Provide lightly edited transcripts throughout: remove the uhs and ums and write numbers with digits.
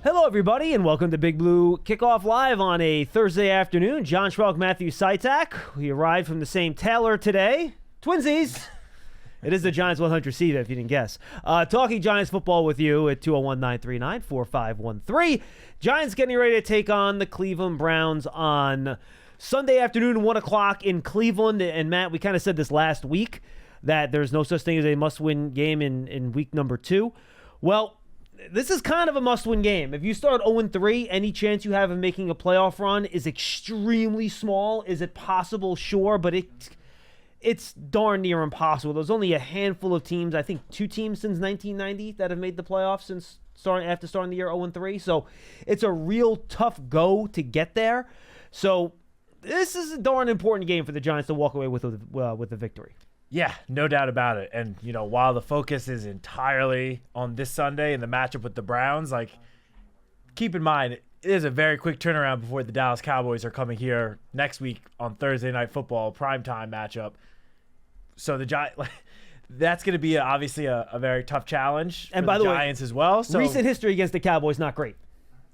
Hello, everybody, and welcome to Big Blue Kickoff Live on a Thursday afternoon. John Schwelk, Matthew Sytak. We arrived from the same tailor today. Twinsies. It is the Giants 100 seed, if you didn't guess. Talking Giants football with you at 201-939-4513. Giants getting ready to take on the Cleveland Browns on Sunday afternoon, 1 o'clock in Cleveland. And, Matt, we kind of said this last week, that there's no such thing as a must-win game in week number 2. Well, this is kind of a must-win game. If you start 0-3, any chance you have of making a playoff run is extremely small. Is it possible? Sure, but it's darn near impossible. There's only a handful of teams, I think 2 teams since 1990 that have made the playoffs after starting the year 0-3. So it's a real tough go to get there. So this is a darn important game for the Giants to walk away with a victory. Yeah, no doubt about it. And, while the focus is entirely on this Sunday and the matchup with the Browns, keep in mind, it is a very quick turnaround before the Dallas Cowboys are coming here next week on Thursday Night Football, primetime matchup. So the Giants, that's going to be obviously a very tough challenge for the Giants as well. So recent history against the Cowboys, not great.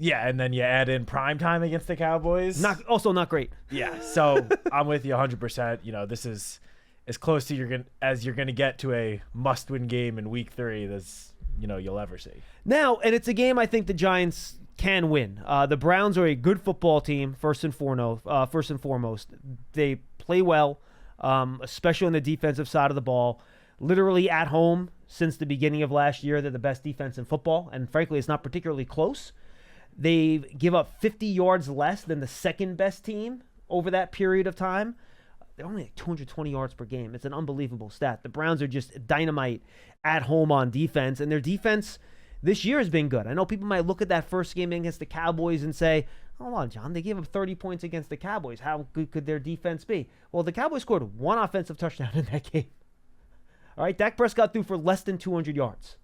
Yeah, and then you add in primetime against the Cowboys. Also not great. Yeah, so I'm with you 100%. This is as close to as you're going to get to a must-win game in Week 3 as you'll ever see. Now, and it's a game I think the Giants can win. The Browns are a good football team, first and foremost. They play well, especially on the defensive side of the ball. Literally at home since the beginning of last year, they're the best defense in football, and frankly, it's not particularly close. They give up 50 yards less than the second-best team over that period of time. They're only like 220 yards per game. It's an unbelievable stat. The Browns are just dynamite at home on defense, and their defense this year has been good. I know people might look at that first game against the Cowboys and say, hold on, John, they gave up 30 points against the Cowboys. How good could their defense be? Well, the Cowboys scored 1 offensive touchdown in that game. All right, Dak Prescott threw for less than 200 yards.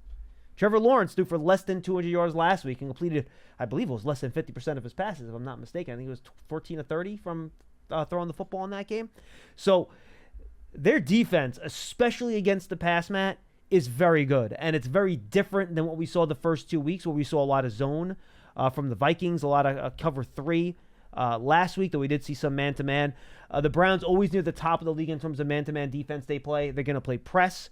Trevor Lawrence threw for less than 200 yards last week and completed, I believe it was less than 50% of his passes, if I'm not mistaken. I think it was 14 of 30 from throwing the football in that game. So their defense, especially against the pass, Matt, is very good. And it's very different than what we saw the first 2 weeks, where we saw a lot of zone from the Vikings, a lot of cover 3 last week, though we did see some man-to-man. The Browns always near the top of the league in terms of man-to-man defense they play. They're going to play press.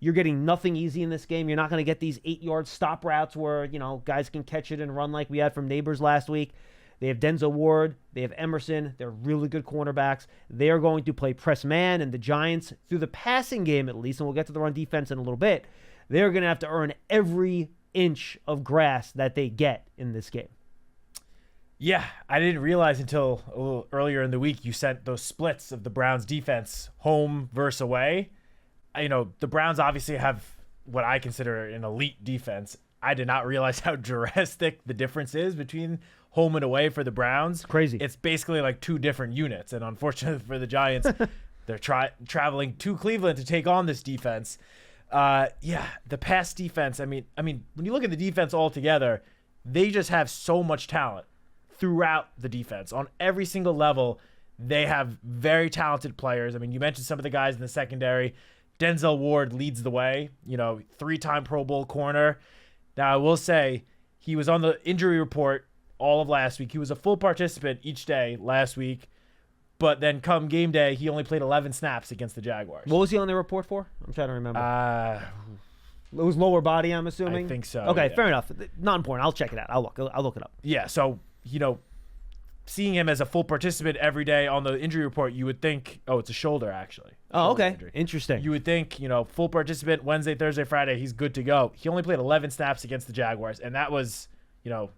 You're getting nothing easy in this game. You're not going to get these 8-yard stop routes where, guys can catch it and run like we had from Nabers last week. They have Denzel Ward. They have Emerson. They're really good cornerbacks. They are going to play press man, and the Giants, through the passing game at least, and we'll get to the run defense in a little bit, they're going to have to earn every inch of grass that they get in this game. Yeah, I didn't realize until a little earlier in the week you sent those splits of the Browns defense home versus away. The Browns obviously have what I consider an elite defense. I did not realize how drastic the difference is between home and away for the Browns. Crazy. It's basically like 2 different units. And unfortunately for the Giants, they're traveling to Cleveland to take on this defense. The pass defense, I mean, when you look at the defense altogether, they just have so much talent throughout the defense. On every single level, they have very talented players. I mean, you mentioned some of the guys in the secondary. Denzel Ward leads the way, 3-time Pro Bowl corner. Now, I will say he was on the injury report all of last week. He was a full participant each day last week, but then come game day, he only played 11 snaps against the Jaguars. What was he on the report for? I'm trying to remember. It was lower body, I'm assuming? I think so. Okay, yeah. Fair enough. Not important. I'll check it out. I'll look it up. Yeah, so, seeing him as a full participant every day on the injury report, you would think, it's a shoulder, actually. Oh, okay. Injury. Interesting. You would think, full participant Wednesday, Thursday, Friday, he's good to go. He only played 11 snaps against the Jaguars, and that was, a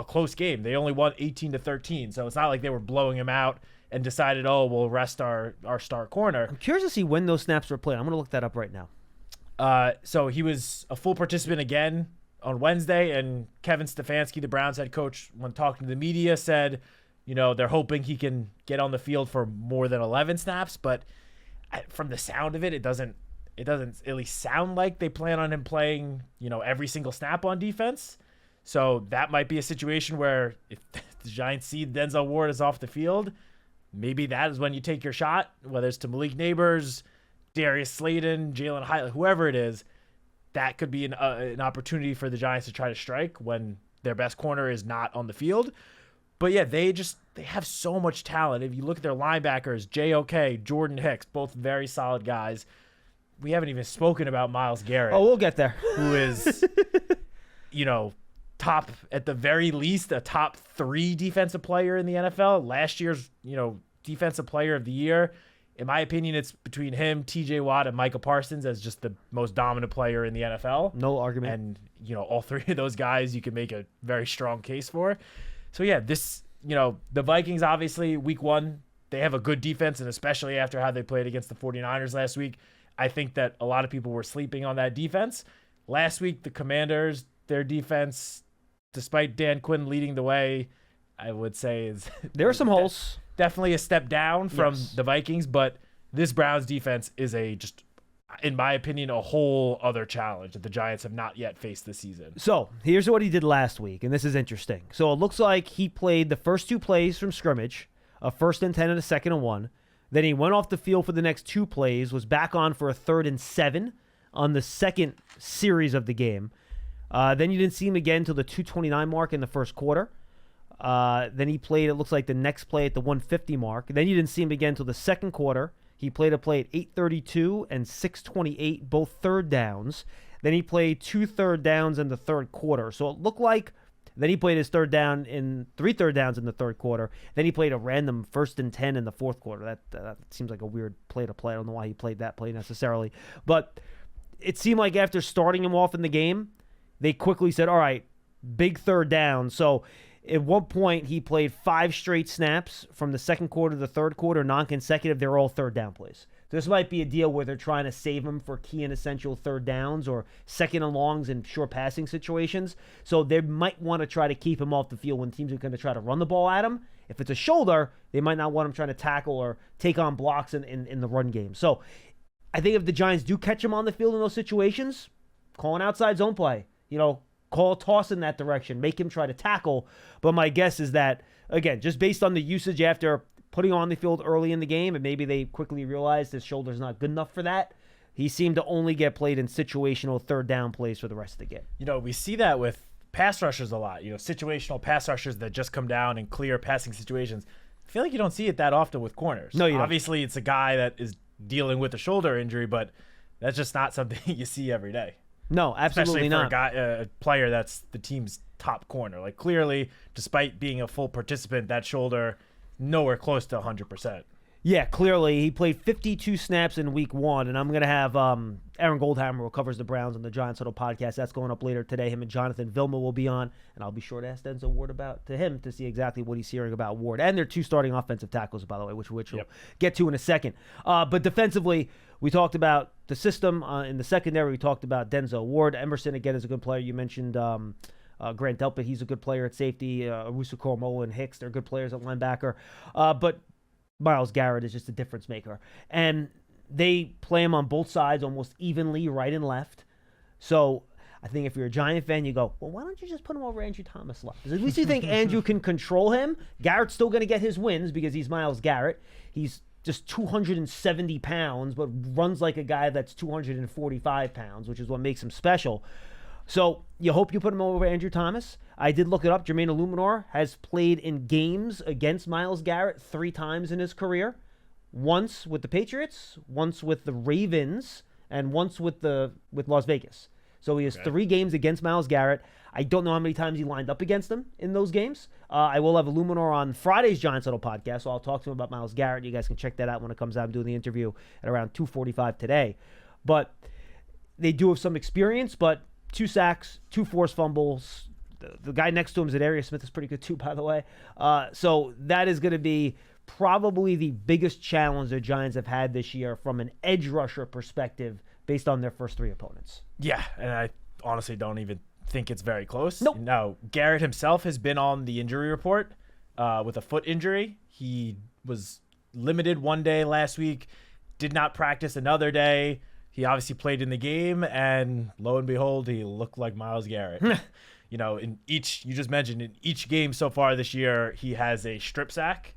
close game. They only won 18-13, so it's not like they were blowing him out and decided, we'll rest our star corner. I'm curious to see when those snaps were played. I'm going to look that up right now. So he was a full participant again on Wednesday, and Kevin Stefanski, the Browns head coach, when talking to the media, said, they're hoping he can get on the field for more than 11 snaps, but from the sound of it, it doesn't at least sound like they plan on him playing, every single snap on defense. So that might be a situation where if the Giants see Denzel Ward is off the field, maybe that is when you take your shot, whether it's to Malik Nabers, Darius Slayton, Jalen Hyatt, whoever it is. That could be an opportunity for the Giants to try to strike when their best corner is not on the field. But yeah, they have so much talent. If you look at their linebackers, JOK, Jordan Hicks, both very solid guys. We haven't even spoken about Myles Garrett. Oh, we'll get there. Who is, top, at the very least, a top 3 defensive player in the NFL. Last year's, defensive player of the year. In my opinion, it's between him, TJ Watt, and Micah Parsons as just the most dominant player in the NFL. No argument. And, all 3 of those guys you can make a very strong case for. So, yeah, the Vikings, obviously, week 1, they have a good defense, and especially after how they played against the 49ers last week, I think that a lot of people were sleeping on that defense. Last week, the Commanders, their defense, despite Dan Quinn leading the way, I would say there are some holes. Definitely a step down from the Vikings, but this Browns defense is in my opinion, a whole other challenge that the Giants have not yet faced this season. So here's what he did last week, and this is interesting. So it looks like he played the first 2 plays from scrimmage, a 1st and 10 and a 2nd and 1. Then he went off the field for the next 2 plays, was back on for a 3rd and 7 on the second series of the game. Then you didn't see him again until the 2:29 mark in the first quarter. Then he played, it looks like, the next play at the 1:50 mark. Then you didn't see him again until the second quarter. He played a play at 8:32 and 6:28, both third downs. Then he played 2 third downs in the third quarter. So it looked like then he played his 3 third downs in the third quarter. Then he played a random 1st and 10 in the fourth quarter. That seems like a weird play to play. I don't know why he played that play necessarily. But it seemed like after starting him off in the game, they quickly said, all right, big third down. So at one point, he played 5 straight snaps from the second quarter to the third quarter, non-consecutive. They're all third down plays. This might be a deal where they're trying to save him for key and essential third downs or second and longs in short passing situations. So they might want to try to keep him off the field when teams are going to try to run the ball at him. If it's a shoulder, they might not want him trying to tackle or take on blocks in the run game. So I think if the Giants do catch him on the field in those situations, call an outside zone play. Call a toss in that direction. Make him try to tackle. But my guess is that, again, just based on the usage after putting him on the field early in the game, and maybe they quickly realized his shoulder's not good enough for that, he seemed to only get played in situational third down plays for the rest of the game. We see that with pass rushers a lot. situational pass rushers that just come down in clear passing situations. I feel like you don't see it that often with corners. No, you don't. Obviously, it's a guy that is dealing with a shoulder injury, but that's just not something you see every day. No, absolutely Especially not. For a player that's the team's top corner. Like, clearly, despite being a full participant, that shoulder nowhere close to 100%. Yeah, clearly. He played 52 snaps in week 1, and I'm going to have Aaron Goldhammer, who covers the Browns on the Giants Huddle podcast. That's going up later today. Him and Jonathan Vilma will be on, and I'll be sure to ask Denzel Ward to him to see exactly what he's hearing about Ward. And their 2 starting offensive tackles, by the way, which we'll get to in a second. But defensively, we talked about the system. In the secondary, we talked about Denzel Ward. Emerson, again, is a good player. You mentioned Grant Delpit. He's a good player at safety. Arusa Koromoa and Hicks, they're good players at linebacker. But Myles Garrett is just a difference maker. And they play him on both sides almost evenly, right and left. So I think if you're a Giant fan, you go, well, why don't you just put him over Andrew Thomas left? Because at least you think Andrew can control him. Garrett's still going to get his wins because he's Myles Garrett. He's just 270 pounds, but runs like a guy that's 245 pounds, which is what makes him special. So you hope you put him over Andrew Thomas. I did look it up. Jermaine Illuminor has played in games against Myles Garrett 3 times in his career. Once with the Patriots, once with the Ravens, and once with Las Vegas. So he has 3 games against Myles Garrett. I don't know how many times he lined up against him in those games. I will have Illuminor on Friday's Giants Huddle podcast, so I'll talk to him about Myles Garrett. You guys can check that out when it comes out. I'm doing the interview at around 2:45 today. But they do have some experience, but 2 sacks, 2 forced fumbles. The guy next to him, Zadarius Smith, is pretty good too, by the way. So that is going to be probably the biggest challenge the Giants have had this year from an edge rusher perspective based on their first 3 opponents. Yeah, and I honestly don't even think it's very close. Nope. Now, Garrett himself has been on the injury report with a foot injury. He was limited one day last week, did not practice another day. He obviously played in the game, and lo and behold, he looked like Myles Garrett. In each, you just mentioned, in each game so far this year, he has a strip sack.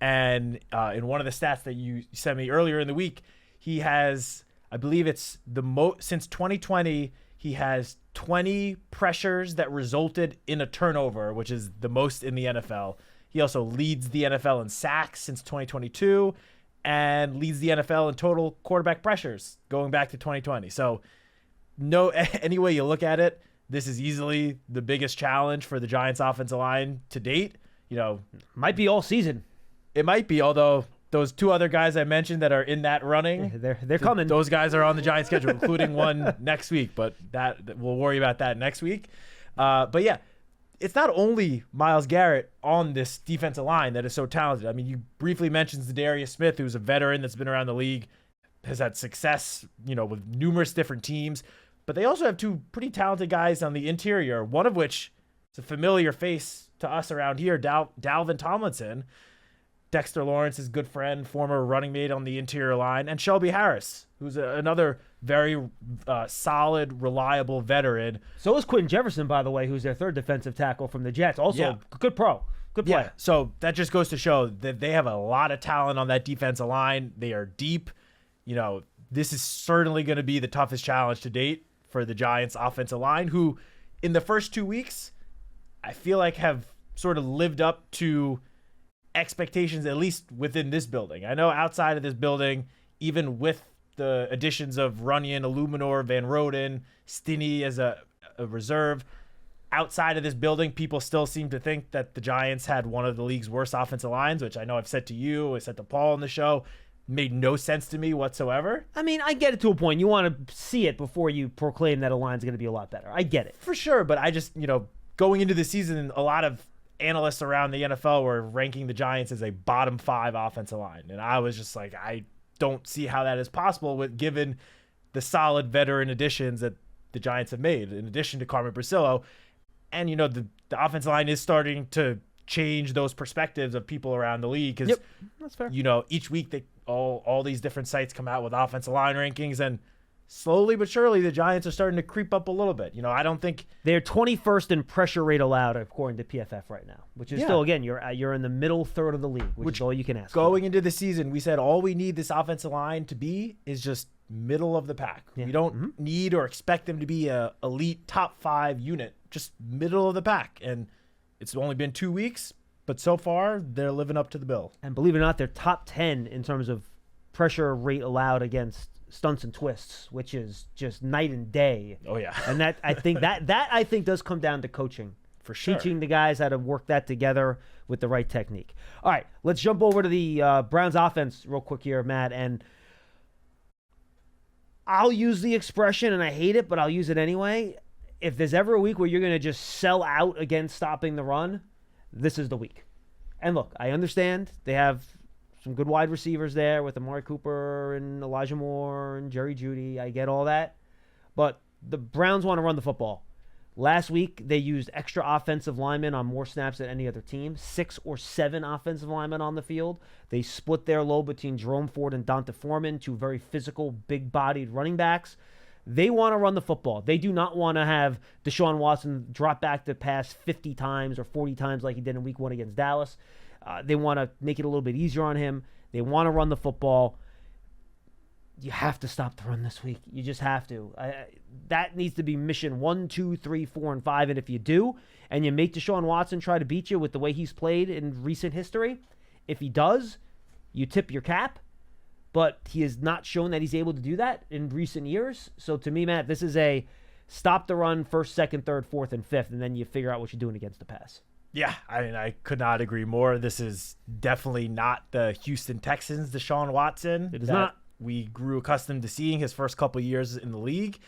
And in one of the stats that you sent me earlier in the week, he has, I believe it's the most, since 2020, He has 20 pressures that resulted in a turnover, which is the most in the NFL. He also leads the NFL in sacks since 2022 and leads the NFL in total quarterback pressures going back to 2020. So any way you look at it, this is easily the biggest challenge for the Giants offensive line to date. Might be all season. It might be, although those two other guys I mentioned that are in that running, they're coming. Those guys are on the Giants schedule, including one next week, but that we'll worry about that next week. But yeah, it's not only Myles Garrett on this defensive line that is so talented. I mean, you briefly mentioned Zadarius Smith, who's a veteran that's been around the league, has had success, with numerous different teams. But they also have two pretty talented guys on the interior, one of which is a familiar face to us around here, Dalvin Tomlinson, Dexter Lawrence's good friend, former running mate on the interior line, and Shelby Harris, who's another very solid, reliable veteran. So is Quentin Jefferson, by the way, who's their third defensive tackle from the Jets. Also, good pro. Good player. Yeah, so that just goes to show that they have a lot of talent on that defensive line. They are deep. This is certainly going to be the toughest challenge to date for the Giants offensive line, who in the first 2 weeks, I feel like have sort of lived up to expectations, at least within this building. I know outside of this building, even with the additions of Runyon, Illuminor, Van Roden, Stinney as a reserve, outside of this building, people still seem to think that the Giants had one of the league's worst offensive lines, which I know I've said to you, I said to Paul on the show, made no sense to me whatsoever. I mean, I get it to a point. You want to see it before you proclaim that a line's going to be a lot better. I get it. For sure, but I just, going into the season, a lot of analysts around the NFL were ranking the Giants as a bottom 5 offensive line. And I was just like, I don't see how that is possible given the solid veteran additions that the Giants have made, in addition to Carmen Brasillo. And, the offensive line is starting to change those perspectives of people around the league. Because, that's fair. Each week all these different sites come out with offensive line rankings, and slowly but surely the Giants are starting to creep up a little bit. I don't think they're 21st in pressure rate allowed according to PFF right now, which is still, again, you're in the middle third of the league, which is all you can ask. Going into the season, we said all we need this offensive line to be is just middle of the pack. Yeah. We don't need or expect them to be a elite top 5 unit, just middle of the pack. And it's only been 2 weeks, but so far they're living up to the bill. And believe it or not, they're top 10 in terms of pressure rate allowed against stunts and twists, which is just night and day. Oh yeah. And that I think does come down to coaching. For sure. Teaching the guys how to work that together with the right technique. All right, let's jump over to the Browns offense real quick here, Matt. And I'll use the expression, and I hate it, but I'll use it anyway. If there's ever a week where you're going to just sell out against stopping the run, this is the week. And look, I understand they have some good wide receivers there with Amari Cooper and Elijah Moore and Jerry Jeudy. I get all that. But the Browns want to run the football. Last week, they used extra offensive linemen on more snaps than any other team. 6 or 7 offensive linemen on the field. They split their load between Jerome Ford and Donta Foreman, 2 very physical, big-bodied running backs. They want to run the football. They do not want to have Deshaun Watson drop back to pass 50 times or 40 times like he did in week 1 against Dallas. They want to make it a little bit easier on him. They want to run the football. You have to stop the run this week. You just have to. That needs to be mission 1, 2, 3, 4, and 5. And if you do, and you make Deshaun Watson try to beat you with the way he's played in recent history, if he does, you tip your cap. But he has not shown that he's able to do that in recent years. So to me, Matt, this is a stop the run 1st, 2nd, 3rd, 4th, and 5th, and then you figure out what you're doing against the pass. Yeah, I mean, I could not agree more. This is definitely not the Houston Texans, Deshaun Watson. It is not. We grew accustomed to seeing his first couple of years in the league.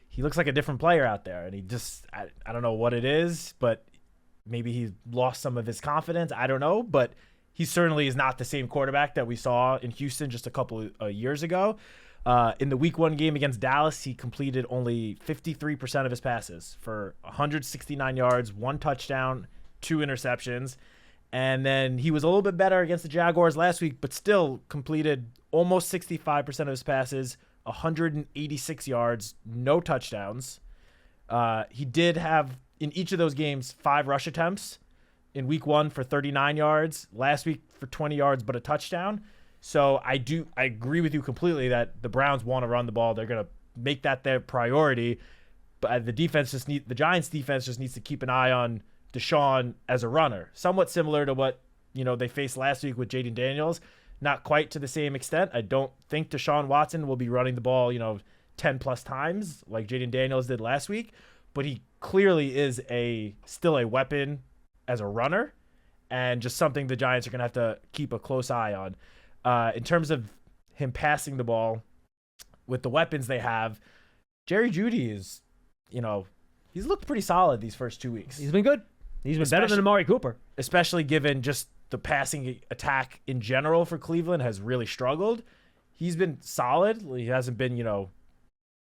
He looks like a different player out there, and he just, I don't know what it is, but maybe he lost some of his confidence. I don't know, but he certainly is not the same quarterback that we saw in Houston just a couple of years ago. In the week 1 game against Dallas, he completed only 53% of his passes for 169 yards, 1 touchdown, 2 interceptions. And then he was a little bit better against the Jaguars last week, but still completed almost 65% of his passes, 186 yards, no touchdowns. He did have, in each of those games, 5 rush attempts. In week 1 for 39 yards, last week for 20 yards, but a touchdown. So I agree with you completely that the Browns want to run the ball. They're going to make that their priority. But the Giants defense just needs to keep an eye on Deshaun as a runner, somewhat similar to what they faced last week with Jaden Daniels. Not quite to the same extent. I don't think Deshaun Watson will be running the ball 10 plus times like Jaden Daniels did last week, but he clearly is still a weapon as a runner, and just something the Giants are going to have to keep a close eye on. In terms of him passing the ball with the weapons they have, Jerry Jeudy is, he's looked pretty solid these first 2 weeks. He's been good. He's been better than Amari Cooper. Especially given just the passing attack in general for Cleveland has really struggled. He's been solid. He hasn't been,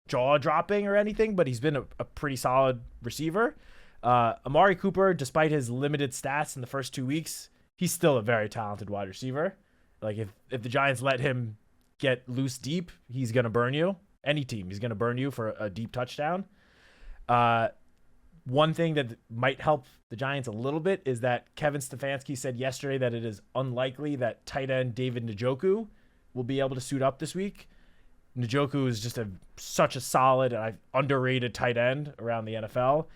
jaw-dropping or anything, but he's been a pretty solid receiver. Amari Cooper, despite his limited stats in the first 2 weeks, he's still a very talented wide receiver. Like, if the Giants let him get loose deep, he's going to burn you. Any team, he's going to burn you for a deep touchdown. One thing that might help the Giants a little bit is that Kevin Stefanski said yesterday that it is unlikely that tight end David Njoku will be able to suit up this week. Njoku is just such a solid and underrated tight end around the NFL.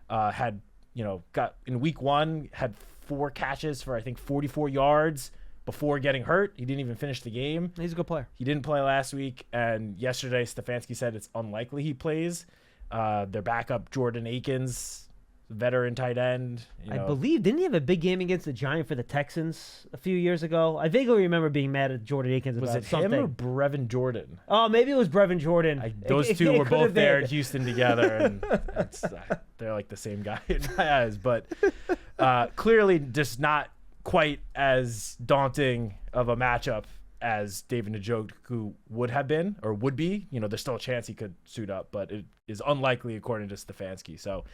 Got in week 1, had 4 catches for I think 44 yards before getting hurt. He didn't even finish the game. He's a good player. He didn't play last week, and yesterday Stefanski said it's unlikely he plays. Their backup, Jordan Akins, veteran tight end. I believe, didn't he have a big game against the Giants for the Texans a few years ago? I vaguely remember being mad at Jordan Akins about something. Was it him or Brevin Jordan? Oh, maybe it was Brevin Jordan. Those two were both there in Houston together, and they're like the same guy in my eyes. But clearly just not quite as daunting of a matchup as David Njoku would have been or would be. There's still a chance he could suit up, but it is unlikely according to Stefanski. So,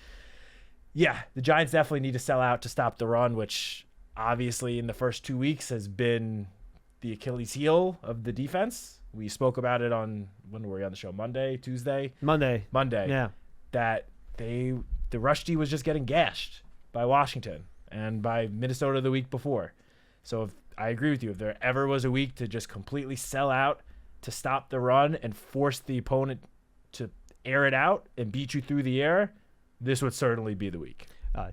yeah, the Giants definitely need to sell out to stop the run, which obviously in the first 2 weeks has been the Achilles heel of the defense. We spoke about it when were we on the show? Tuesday? Monday. Yeah. That the rush D was just getting gashed by Washington and by Minnesota the week before. So I agree with you. If there ever was a week to just completely sell out to stop the run and force the opponent to air it out and beat you through the air, this would certainly be the week.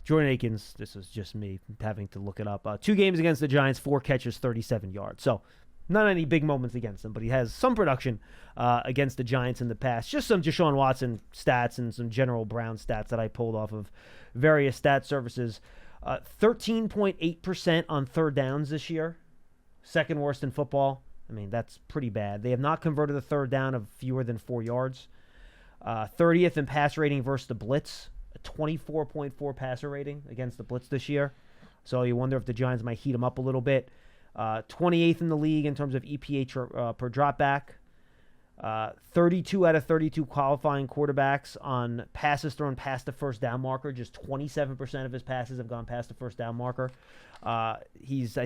Jordan Akins, this is just me having to look it up. 2 games against the Giants, 4 catches, 37 yards. So not any big moments against them, but he has some production against the Giants in the past. Just some Deshaun Watson stats and some general Brown stats that I pulled off of various stat services. 13.8% on third downs this year. Second worst in football. I mean, that's pretty bad. They have not converted a third down of fewer than 4 yards. 30th in pass rating versus the blitz. A 24.4 passer rating against the blitz this year. So you wonder if the Giants might heat them up a little bit. 28th in the league in terms of EPA per dropback. 32 out of 32 qualifying quarterbacks on passes thrown past the first down marker. Just 27% of his passes have gone past the first down marker. I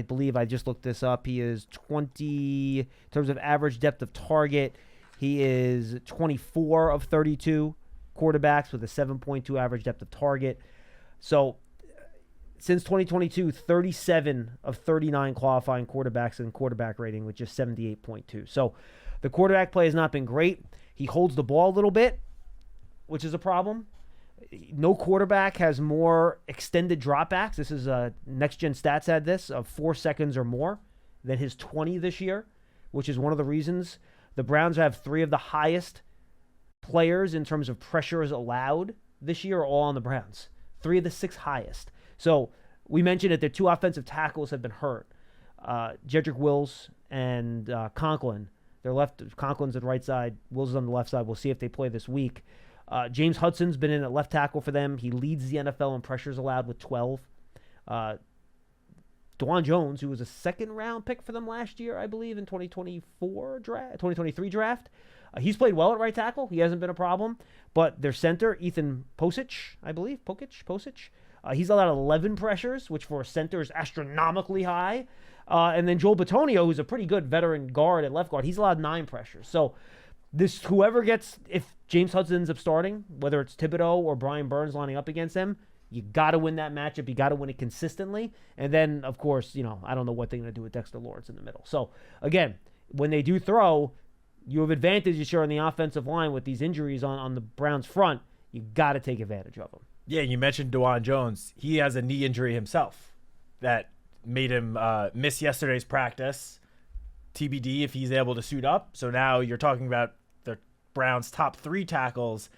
believe I just looked this up. He is 20, in terms of average depth of target, he is 24 of 32 quarterbacks with a 7.2 average depth of target. So since 2022, 37 of 39 qualifying quarterbacks in quarterback rating with just 78.2. So the quarterback play has not been great. He holds the ball a little bit, which is a problem. No quarterback has more extended dropbacks. This is Next Gen Stats had this of 4 seconds or more than his 20 this year, which is one of the reasons the Browns have 3 of the highest players in terms of pressures allowed this year are all on the Browns. 3 of the 6 highest. So we mentioned that their 2 offensive tackles have been hurt. Jedrick Wills and Conklin. Conklin's at the right side. Wills is on the left side. We'll see if they play this week. James Hudson's been in at left tackle for them. He leads the NFL in pressures allowed with 12. Dwan Jones, who was a second-round pick for them last year, I believe, in 2023 draft. He's played well at right tackle. He hasn't been a problem. But their center, Ethan Pocic, I believe, Pocic. He's allowed 11 pressures, which for a center is astronomically high. And then Joel Bitonio, who's a pretty good veteran guard at left guard, he's allowed 9 pressures. So whoever gets, if James Hudson ends up starting, whether it's Thibodeau or Brian Burns lining up against him, you got to win that matchup. You got to win it consistently. And then, of course, I don't know what they're going to do with Dexter Lawrence in the middle. So, again, when they do throw, you have advantages here on the offensive line with these injuries on the Browns front. You got to take advantage of him. Yeah, you mentioned DeJuan Jones. He has a knee injury himself that made him miss yesterday's practice. TBD if he's able to suit up. So now you're talking about the Browns' top 3 tackles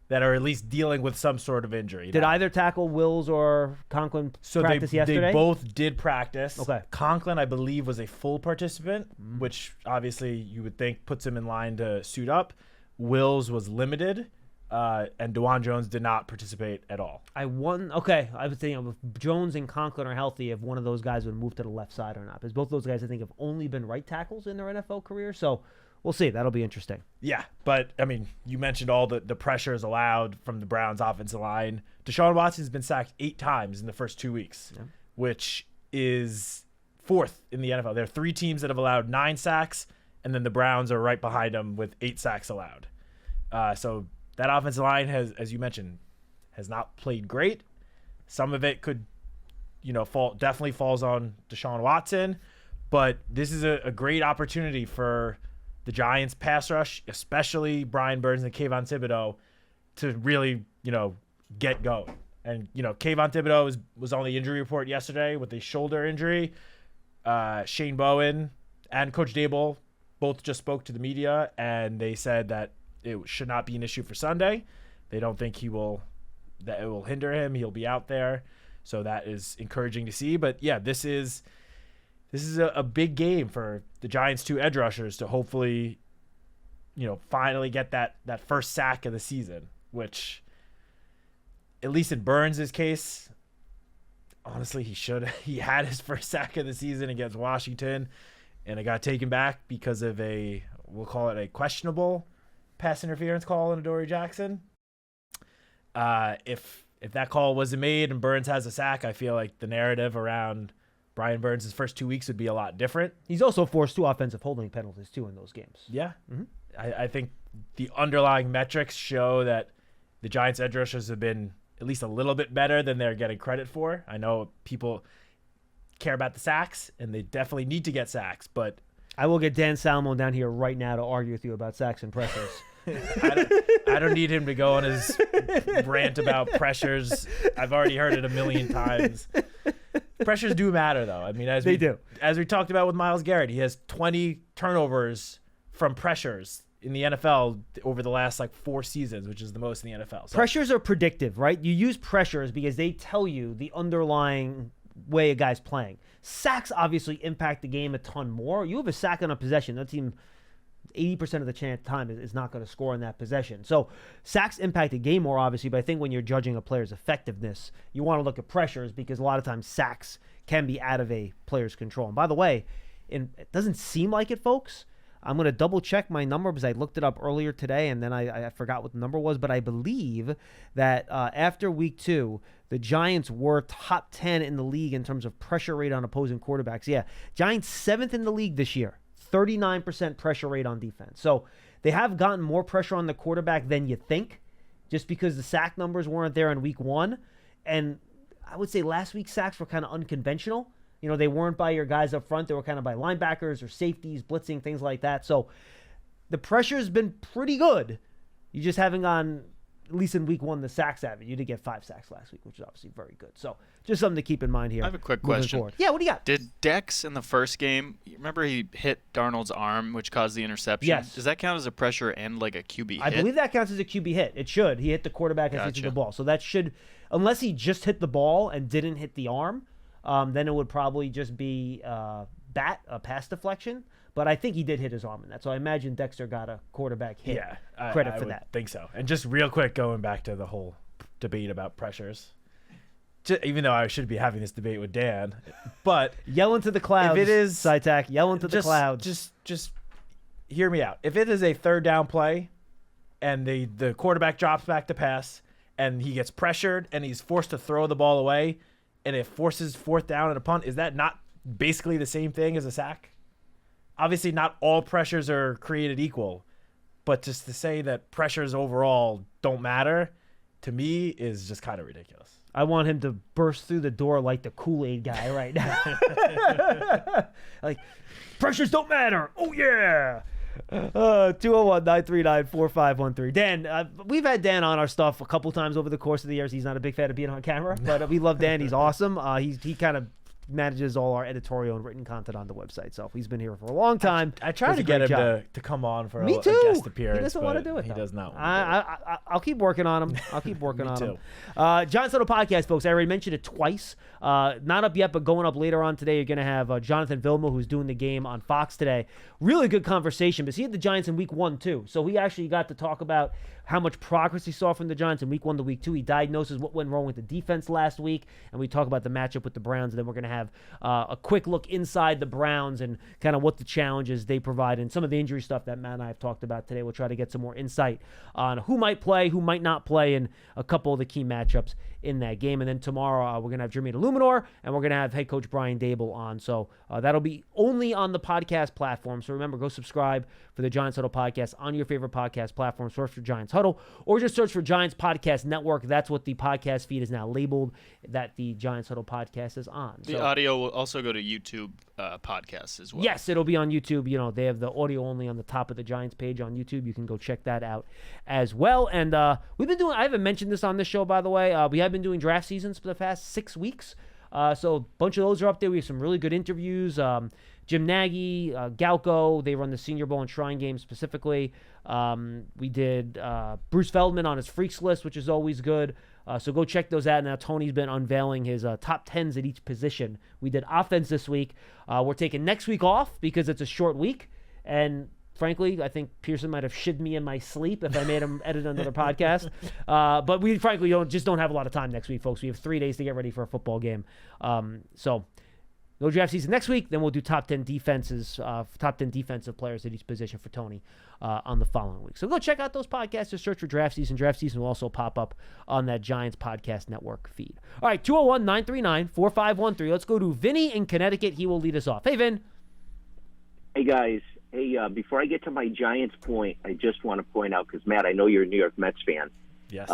that are at least dealing with some sort of injury. Did either tackle Wills or Conklin practice yesterday? They both did practice. Okay. Conklin, I believe, was a full participant, which obviously you would think puts him in line to suit up. Wills was limited, and DeJuan Jones did not participate at all. I was thinking if Jones and Conklin are healthy, if one of those guys would move to the left side or not. Because both those guys, I think, have only been right tackles in their NFL career. So we'll see. That'll be interesting. Yeah, but, I mean, you mentioned all the pressures allowed from the Browns' offensive line. Deshaun Watson's been sacked 8 times in the first 2 weeks, which is 4th in the NFL. There are 3 teams that have allowed 9 sacks, and then the Browns are right behind them with 8 sacks allowed. So that offensive line has, as you mentioned, has not played great. Some of it could, definitely falls on Deshaun Watson, but this is a great opportunity for the Giants pass rush, especially Brian Burns and Kayvon Thibodeau, to really, get going. And, Kayvon Thibodeau was on the injury report yesterday with a shoulder injury. Shane Bowen and Coach Dable both just spoke to the media, and they said that it should not be an issue for Sunday. They don't think that it will hinder him. He'll be out there. So that is encouraging to see. But yeah, this is a big game for the Giants' 2 edge rushers to hopefully, finally get that first sack of the season, which at least in Burns' case, honestly, he had his first sack of the season against Washington, and it got taken back because of we'll call it a questionable pass interference call on Adoree Jackson. If that call wasn't made and Burns has a sack, I feel like the narrative around Brian Burns' first 2 weeks would be a lot different. He's also forced 2 offensive holding penalties, too, in those games. Yeah. I think the underlying metrics show that the Giants' edge rushers have been at least a little bit better than they're getting credit for. I know people care about the sacks, and they definitely need to get sacks, but I will get Dan Salmon down here right now to argue with you about sacks and pressures. I don't need him to go on his rant about pressures. I've already heard it a million times. Pressures do matter, though. I mean, as we talked about with Myles Garrett, he has 20 turnovers from pressures in the NFL over the last 4 seasons, which is the most in the NFL. So, pressures are predictive, right? You use pressures because they tell you the underlying way a guy's playing. Sacks obviously impact the game a ton more. You have a sack on a possession, that team 80% of the time is not going to score in that possession. So sacks impact the game more, obviously, but I think when you're judging a player's effectiveness, you want to look at pressures because a lot of times sacks can be out of a player's control. And by the way, it doesn't seem like it, folks. I'm going to double check my number because I looked it up earlier today and then I forgot what the number was, but I believe that after week 2, the Giants were top 10 in the league in terms of pressure rate on opposing quarterbacks. Yeah, Giants 7th in the league this year. 39% pressure rate on defense. So they have gotten more pressure on the quarterback than you think, just because the sack numbers weren't there in week 1. And I would say last week's sacks were kind of unconventional. They weren't by your guys up front. They were kind of by linebackers or safeties, blitzing, things like that. So the pressure's been pretty good. You just haven't gone, at least in week 1, the sacks average. You did get 5 sacks last week, which is obviously very good. So just something to keep in mind here. I have a quick question. Forward. Yeah, what do you got? Did Dex in the first game, you remember he hit Darnold's arm, which caused the interception? Yes. Does that count as a pressure and a QB hit? I believe that counts as a QB hit. It should. He hit the quarterback as he hit the ball. So that should, unless he just hit the ball and didn't hit the arm, then it would probably just be a pass deflection. But I think he did hit his arm in that. So I imagine Dexter got a quarterback hit. Yeah, credit for I that. Think so. And just real quick, going back to the whole debate about pressures, even though I should be having this debate with Dan, but yell into the clouds. If it is Sitek, yell into the clouds. Just hear me out. If it is a 3rd down play, and the quarterback drops back to pass, and he gets pressured, and he's forced to throw the ball away, and it forces 4th down and a punt, is that not basically the same thing as a sack? Obviously, not all pressures are created equal, but just to say that pressures overall don't matter, to me, is just kind of ridiculous. I want him to burst through the door like the Kool-Aid guy right now. Pressures don't matter. Oh, yeah. 201-939-4513. Dan, we've had Dan on our stuff a couple times over the course of the years. He's not a big fan of being on camera, but we love Dan. He's awesome. He kind of manages all our editorial and written content on the website. So he's been here for a long time. I tried to get him to come on for a guest appearance. He doesn't want to do it. He does not. I'll keep working on him. I'll keep working on too. him. Giants Huddle Podcast, folks. I already mentioned it twice. Not up yet, but going up later on today. You're going to have Jonathan Vilma, who's doing the game on Fox today. Really good conversation, because he had the Giants in week 1 too. So he actually got to talk about how much progress he saw from the Giants in week 1 to week 2. He diagnoses what went wrong with the defense last week, and we talk about the matchup with the Browns. And then we're going to have a quick look inside the Browns and kind of what the challenges they provide and some of the injury stuff that Matt and I have talked about today. We'll try to get some more insight on who might play, who might not play, and a couple of the key matchups in that game. And then tomorrow we're going to have Jermaine Illuminor, and we're going to have head coach Brian Dable on. So that'll be only on the podcast platform. So remember, go subscribe for the Giants Huddle podcast on your favorite podcast platform. Search for Giants Huddle, or just search for Giants Podcast Network. That's what the podcast feed is now labeled, that the Giants Huddle podcast is on. The audio will also go to YouTube podcasts as well. Yes, it'll be on YouTube. You know, they have the audio only on the top of the Giants page on YouTube. You can go check that out as well. And we've been doing, I haven't mentioned this on this show, by the way. We have been doing draft seasons for the past 6 weeks. So a bunch of those are up there. We have some really good interviews. Jim Nagy, Galco, they run the Senior Bowl and Shrine Game specifically. We did Bruce Feldman on his Freaks list, which is always good. So go check those out. Now Tony's been unveiling his top 10s at each position. We did offense this week. We're taking next week off because it's a short week. And frankly, I think Pearson might have shivved me in my sleep if I made him edit another podcast. But we frankly don't have a lot of time next week, folks. We have 3 days to get ready for a football game. So no draft season next week. Then we'll do top 10 defenses, top 10 defensive players at each position for Tony on the following week. So go check out those podcasts. Just search for draft season. Draft season will also pop up on that Giants Podcast Network feed. All right, 201-939-4513. Let's go to Vinny in Connecticut. He will lead us off. Hey, Vin. Hey, guys. Hey, before I get to my Giants point, I just want to point out, because, Matt, I know you're a New York Mets fan. Yes.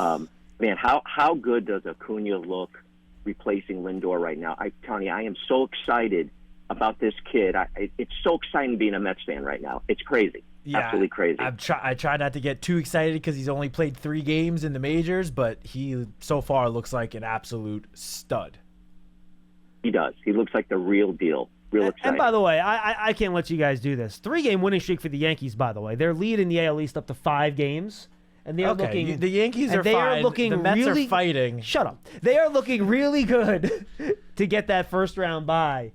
Man, how good does Acuna look replacing Lindor right now? I'm telling you, I am so excited about this kid. It's so exciting being a Mets fan right now. It's crazy. Yeah, absolutely crazy. I try not to get too excited because he's only played 3 games in the majors, but he so far looks like an absolute stud. He does. He looks like the real deal. Real exciting. And by the way, I can't let you guys do this. 3-game winning streak for the Yankees, by the way. They're leading the AL East up to 5 games. And they're looking. The Yankees are fine. The Mets are fighting. Shut up. They are looking really good to get that first round bye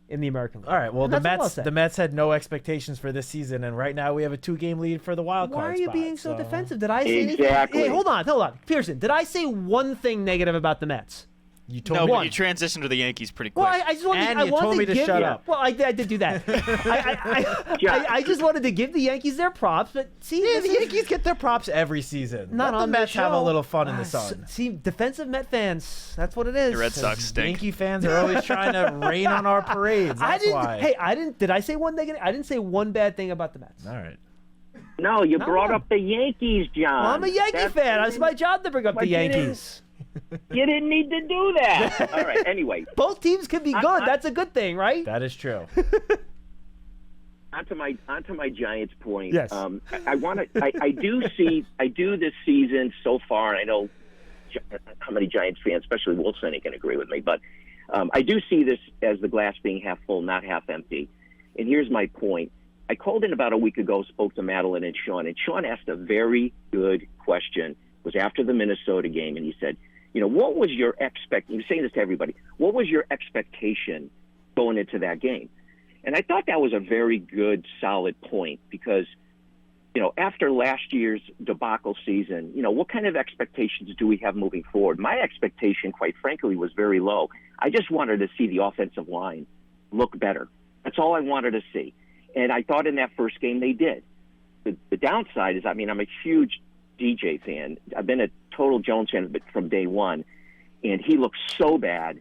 in the American League. All right. Well, the Mets had no expectations for this season, and right now we have a 2-game lead for the wild card. Why are you spot, being so defensive? Did I say exactly? Anything? Hey, hold on, Pearson. Did I say one thing negative about the Mets? You told me. But you transitioned to the Yankees pretty quick. Well, I just wanted. And I you wanted told me to shut yeah. up. Well, I did do that. I just wanted to give the Yankees their props, but see, the Yankees get their props every season. Not Let the on Mets the have a show. little fun in the sun. See, defensive Met fans, that's what it is. The Red Sox stink. Yankee fans are always trying to rain on our parades. That's why. Hey, I didn't. Did I say one negative? I didn't say one bad thing about the Mets. All right. No, you brought up the Yankees, John. Well, I'm a Yankee fan. It's my job to bring up the Yankees. You didn't need to do that. All right. Anyway, both teams can be good. That's a good thing, right? That is true. onto my Giants point. Yes. I do this season so far. I know how many Giants fans, especially Wilson, can agree with me, but I do see this as the glass being half full, not half empty. And here's my point. I called in about a week ago, spoke to Madeline and Sean asked a very good question. It was after the Minnesota game, and he said, what was your he was saying this to everybody, what was your expectation going into that game? And I thought that was a very good, solid point because, after last year's debacle season, what kind of expectations do we have moving forward? My expectation, quite frankly, was very low. I just wanted to see the offensive line look better. That's all I wanted to see. And I thought in that first game they did. The downside is, I'm a huge DJ fan. I've been a total Jones fan from day one, and he looked so bad.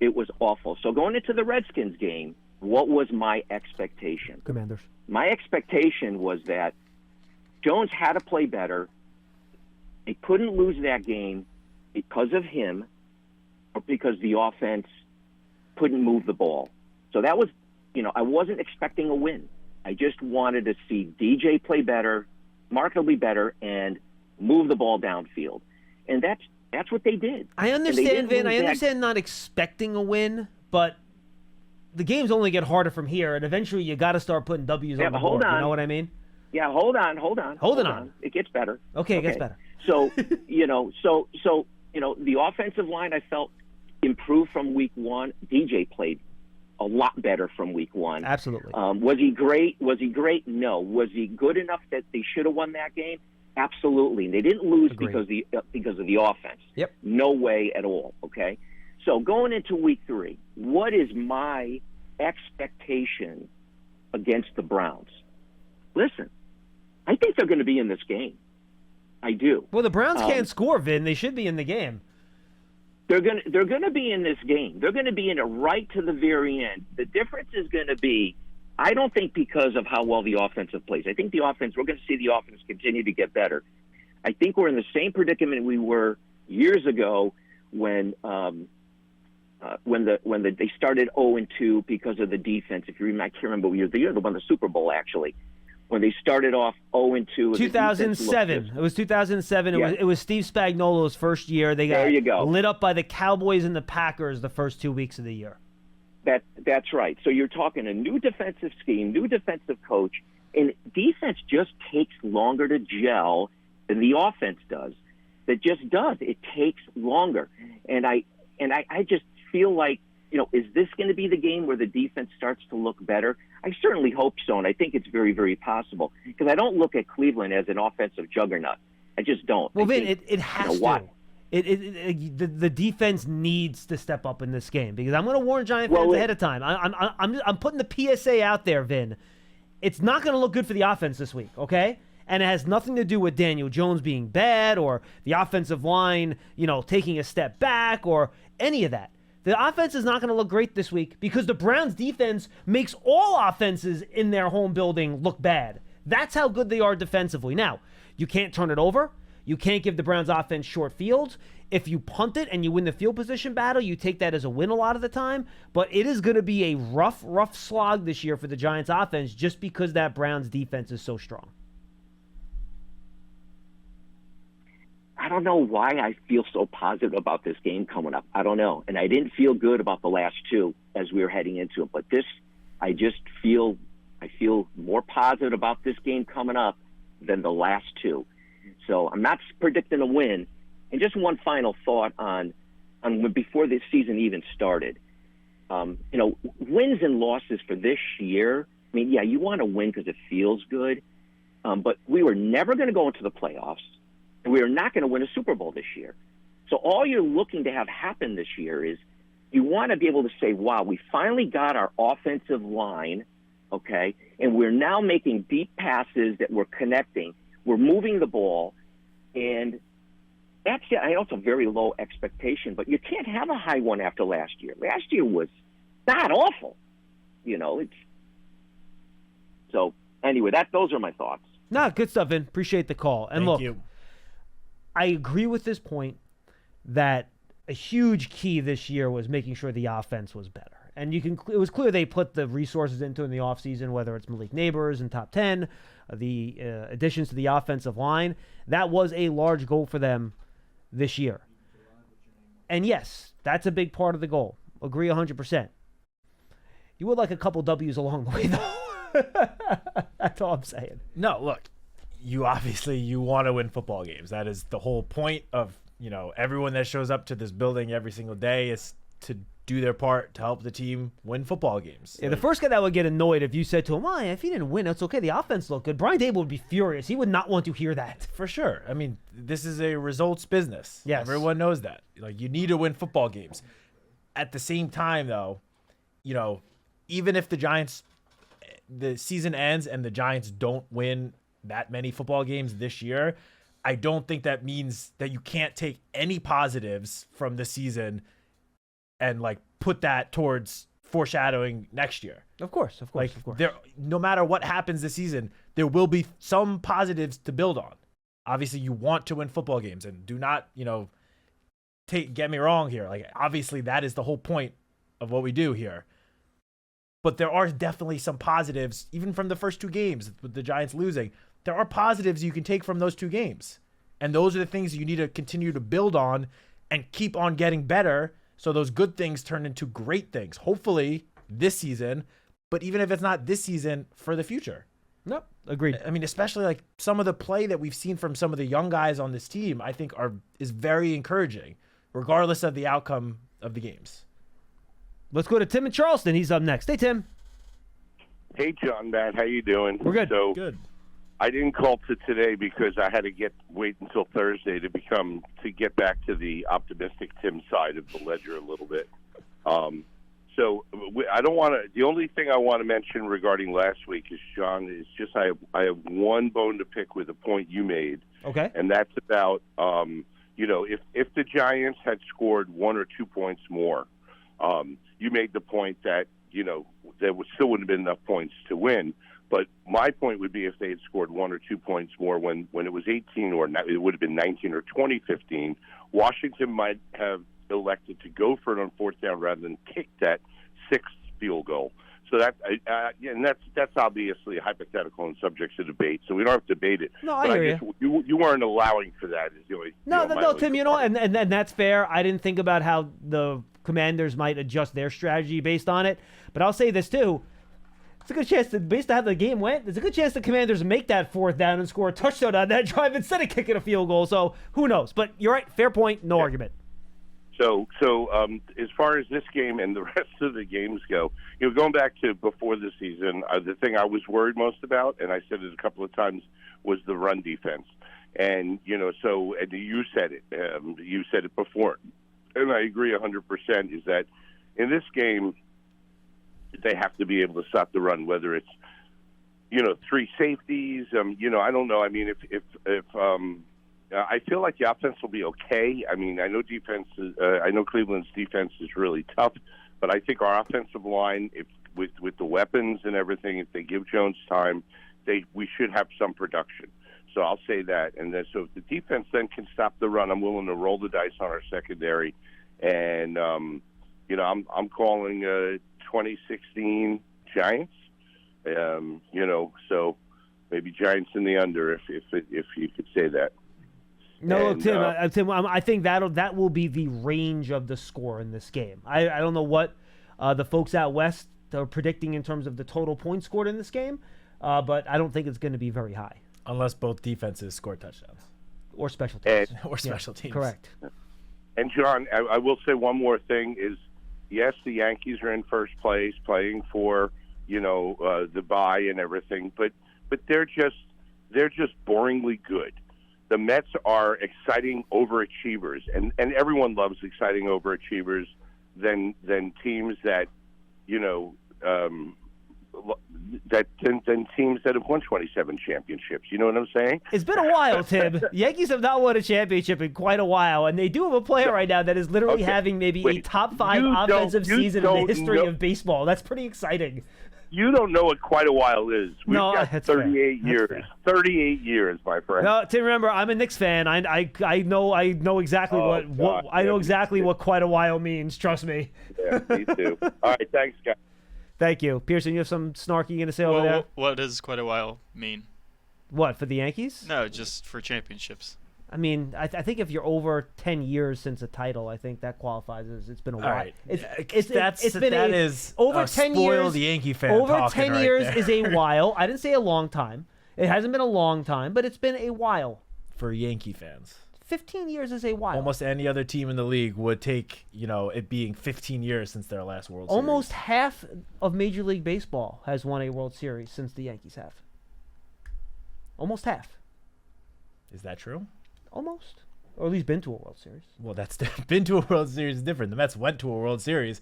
It was awful. So going into the Redskins game, what was my expectation? Commanders. My expectation was that Jones had to play better. They couldn't lose that game because of him or because the offense couldn't move the ball. So that was I wasn't expecting a win. I just wanted to see DJ play better, markedly better, and move the ball downfield. And that's what they did. I understand, Vin. I understand not expecting a win, but the games only get harder from here, and eventually you got to start putting W's on the board. You know what I mean? Yeah, hold on. It gets better. Okay, it gets better. So, the offensive line I felt improved from week one. DJ played a lot better from week one. Absolutely. Was he great? No. Was he good enough that they should have won that game? Absolutely. And they didn't lose because of the offense. Yep. No way at all. Okay. So going into week 3, what is my expectation against the Browns? Listen, I think they're going to be in this game. I do. Well, the Browns can't score, Vin. They should be in the game. They're going to be in this game. They're going to be in it right to the very end. The difference is going to be, I don't think because of how well the offensive plays. I think we're going to see the offense continue to get better. I think we're in the same predicament we were years ago when they started 0-2 because of the defense. If you remember, I can't remember what year. The year they won the Super Bowl, actually. When they started off 0-2. 2007. It was 2007. Yeah. It was Steve Spagnuolo's first year. They got lit up by the Cowboys and the Packers the first 2 weeks of the year. That's right. So you're talking a new defensive scheme, new defensive coach, and defense just takes longer to gel than the offense does. It just does. It takes longer. And I just feel like, is this going to be the game where the defense starts to look better? I certainly hope so, and I think it's very, very possible because I don't look at Cleveland as an offensive juggernaut. I just don't. Well, Vin, it has to. The defense needs to step up in this game because I'm going to warn Giant fans ahead of time. I'm putting the PSA out there, Vin. It's not going to look good for the offense this week, okay? And it has nothing to do with Daniel Jones being bad or the offensive line, taking a step back or any of that. The offense is not going to look great this week because the Browns' defense makes all offenses in their home building look bad. That's how good they are defensively. Now, you can't turn it over. You can't give the Browns' offense short fields. If you punt it and you win the field position battle, you take that as a win a lot of the time. But it is going to be a rough slog this year for the Giants' offense just because that Browns' defense is so strong. I don't know why I feel so positive about this game coming up. I don't know. And I didn't feel good about the last 2 as we were heading into it. But this, I feel more positive about this game coming up than the last 2. So I'm not predicting a win. And just one final thought on before this season even started. Wins and losses for this year. I mean, yeah, you want to win because it feels good. But we were never going to go into the playoffs. And we are not going to win a Super Bowl this year. So all you're looking to have happen this year is you want to be able to say, wow, we finally got our offensive line, okay, and we're now making deep passes that we're connecting. We're moving the ball, and that's it. I know it's a very low expectation, but you can't have a high one after last year. Last year was not awful. So anyway, those are my thoughts. Nah, good stuff, Vin. Appreciate the call. And Thank you. I agree with this point that a huge key this year was making sure the offense was better. And it was clear they put the resources into in the offseason, whether it's Malik Nabers in top 10, the additions to the offensive line. That was a large goal for them this year. And yes, that's a big part of the goal. Agree 100%. You would like a couple W's along the way, though. That's all I'm saying. No, look. You want to win football games. That is the whole point of, everyone that shows up to this building every single day is to do their part to help the team win football games. Yeah, the first guy that would get annoyed if you said to him, if he didn't win, it's okay. The offense looked good. Brian Dable would be furious. He would not want to hear that. For sure. I mean, this is a results business. Yes. Everyone knows that. You need to win football games. At the same time, though, even if the season ends and the Giants don't win that many football games this year, I don't think that means that you can't take any positives from the season and put that towards foreshadowing next year. Of course. No matter what happens this season, there will be some positives to build on. Obviously, you want to win football games, and do not, get me wrong here. Obviously, that is the whole point of what we do here. but there are definitely some positives, even from the first 2 games with the Giants losing. There are positives you can take from those 2 games. And those are the things you need to continue to build on and keep on getting better so those good things turn into great things. Hopefully this season, but even if it's not this season, for the future. Nope. Agreed. I mean, especially like some of the play that we've seen from some of the young guys on this team, I think is very encouraging, regardless of the outcome of the games. Let's go to Tim in Charleston. He's up next. Hey, Tim. Hey, John, Matt, how you doing? We're good. So Good. I didn't call to today because I had to wait until Thursday to get back to the optimistic Tim side of the ledger a little bit. So I don't want to. The only thing I want to mention regarding last week is, John, is just I have one bone to pick with a point you made. Okay. And that's about if the Giants had scored 1 or 2 points more, you made the point that there still wouldn't have been enough points to win. But my point would be if they had scored 1 or 2 points more when it was 18 or it would have been 19 or 2015, Washington might have elected to go for it on 4th down rather than kick that 6th field goal. So and that's obviously hypothetical and subject to debate. So we don't have to debate it. No, I hear you weren't allowing for that. Is the only, No, Tim. And that's fair. I didn't think about how the Commanders might adjust their strategy based on it. But I'll say this too. It's a good chance based on how the game went, there's a good chance the Commanders make that 4th down and score a touchdown on that drive instead of kicking a field goal. So who knows? But you're right. Fair point. No argument. So as far as this game and the rest of the games go, going back to before the season, the thing I was worried most about, and I said it a couple of times, was the run defense. And, and you said it before, and I agree 100%, is that in this game, they have to be able to stop the run, whether it's, 3 safeties, I don't know. I mean, if I feel like the offense will be okay. I mean, I know Cleveland's defense is really tough, but I think our offensive line, with the weapons and everything, if they give Jones time, we should have some production. So I'll say that. And then, so if the defense then can stop the run, I'm willing to roll the dice on our secondary. And I'm calling 2016 Giants. So maybe Giants in the under, if you could say that. No, And, Tim, I think that will be the range of the score in this game. I don't know what the folks out west are predicting in terms of the total points scored in this game, but I don't think it's going to be very high. Unless both defenses score touchdowns. Or special teams. Or special teams. Correct. And, John, I will say one more thing is, yes, the Yankees are in first place playing for, the bye and everything, but they're just boringly good. The Mets are exciting overachievers, and everyone loves exciting overachievers than teams that, than teams that have won 27 championships. You know what I'm saying? It's been a while, Tim. Yankees have not won a championship in quite a while, and they do have a player right now that is literally having maybe a top 5 offensive season in the history of baseball. That's pretty exciting. You don't know what quite a while is. We've got that's 38 fair. years. 38 years, my friend. No, Tim, remember, I'm a Knicks fan. I know exactly what quite a while means. Trust me. Yeah, me too. All right, thanks, guys. Thank you. Pearson, you have some snarky going to say over there? What does quite a while mean? What, for the Yankees? No, just for championships. I mean, I think if you're over 10 years since a title, I think that qualifies as it's been a while. All right. It's been over 10 years. Yankee fan over 10 right years there. is a while. I didn't say a long time. It hasn't been a long time, but it's been a while. For Yankee fans. 15 years is a while. Almost any other team in the league would take, it being 15 years since their last World Series. Almost half of Major League Baseball has won a World Series since the Yankees have. Almost half. Is that true? Almost. Or at least been to a World Series. Well, that's been to a World Series is different. The Mets went to a World Series.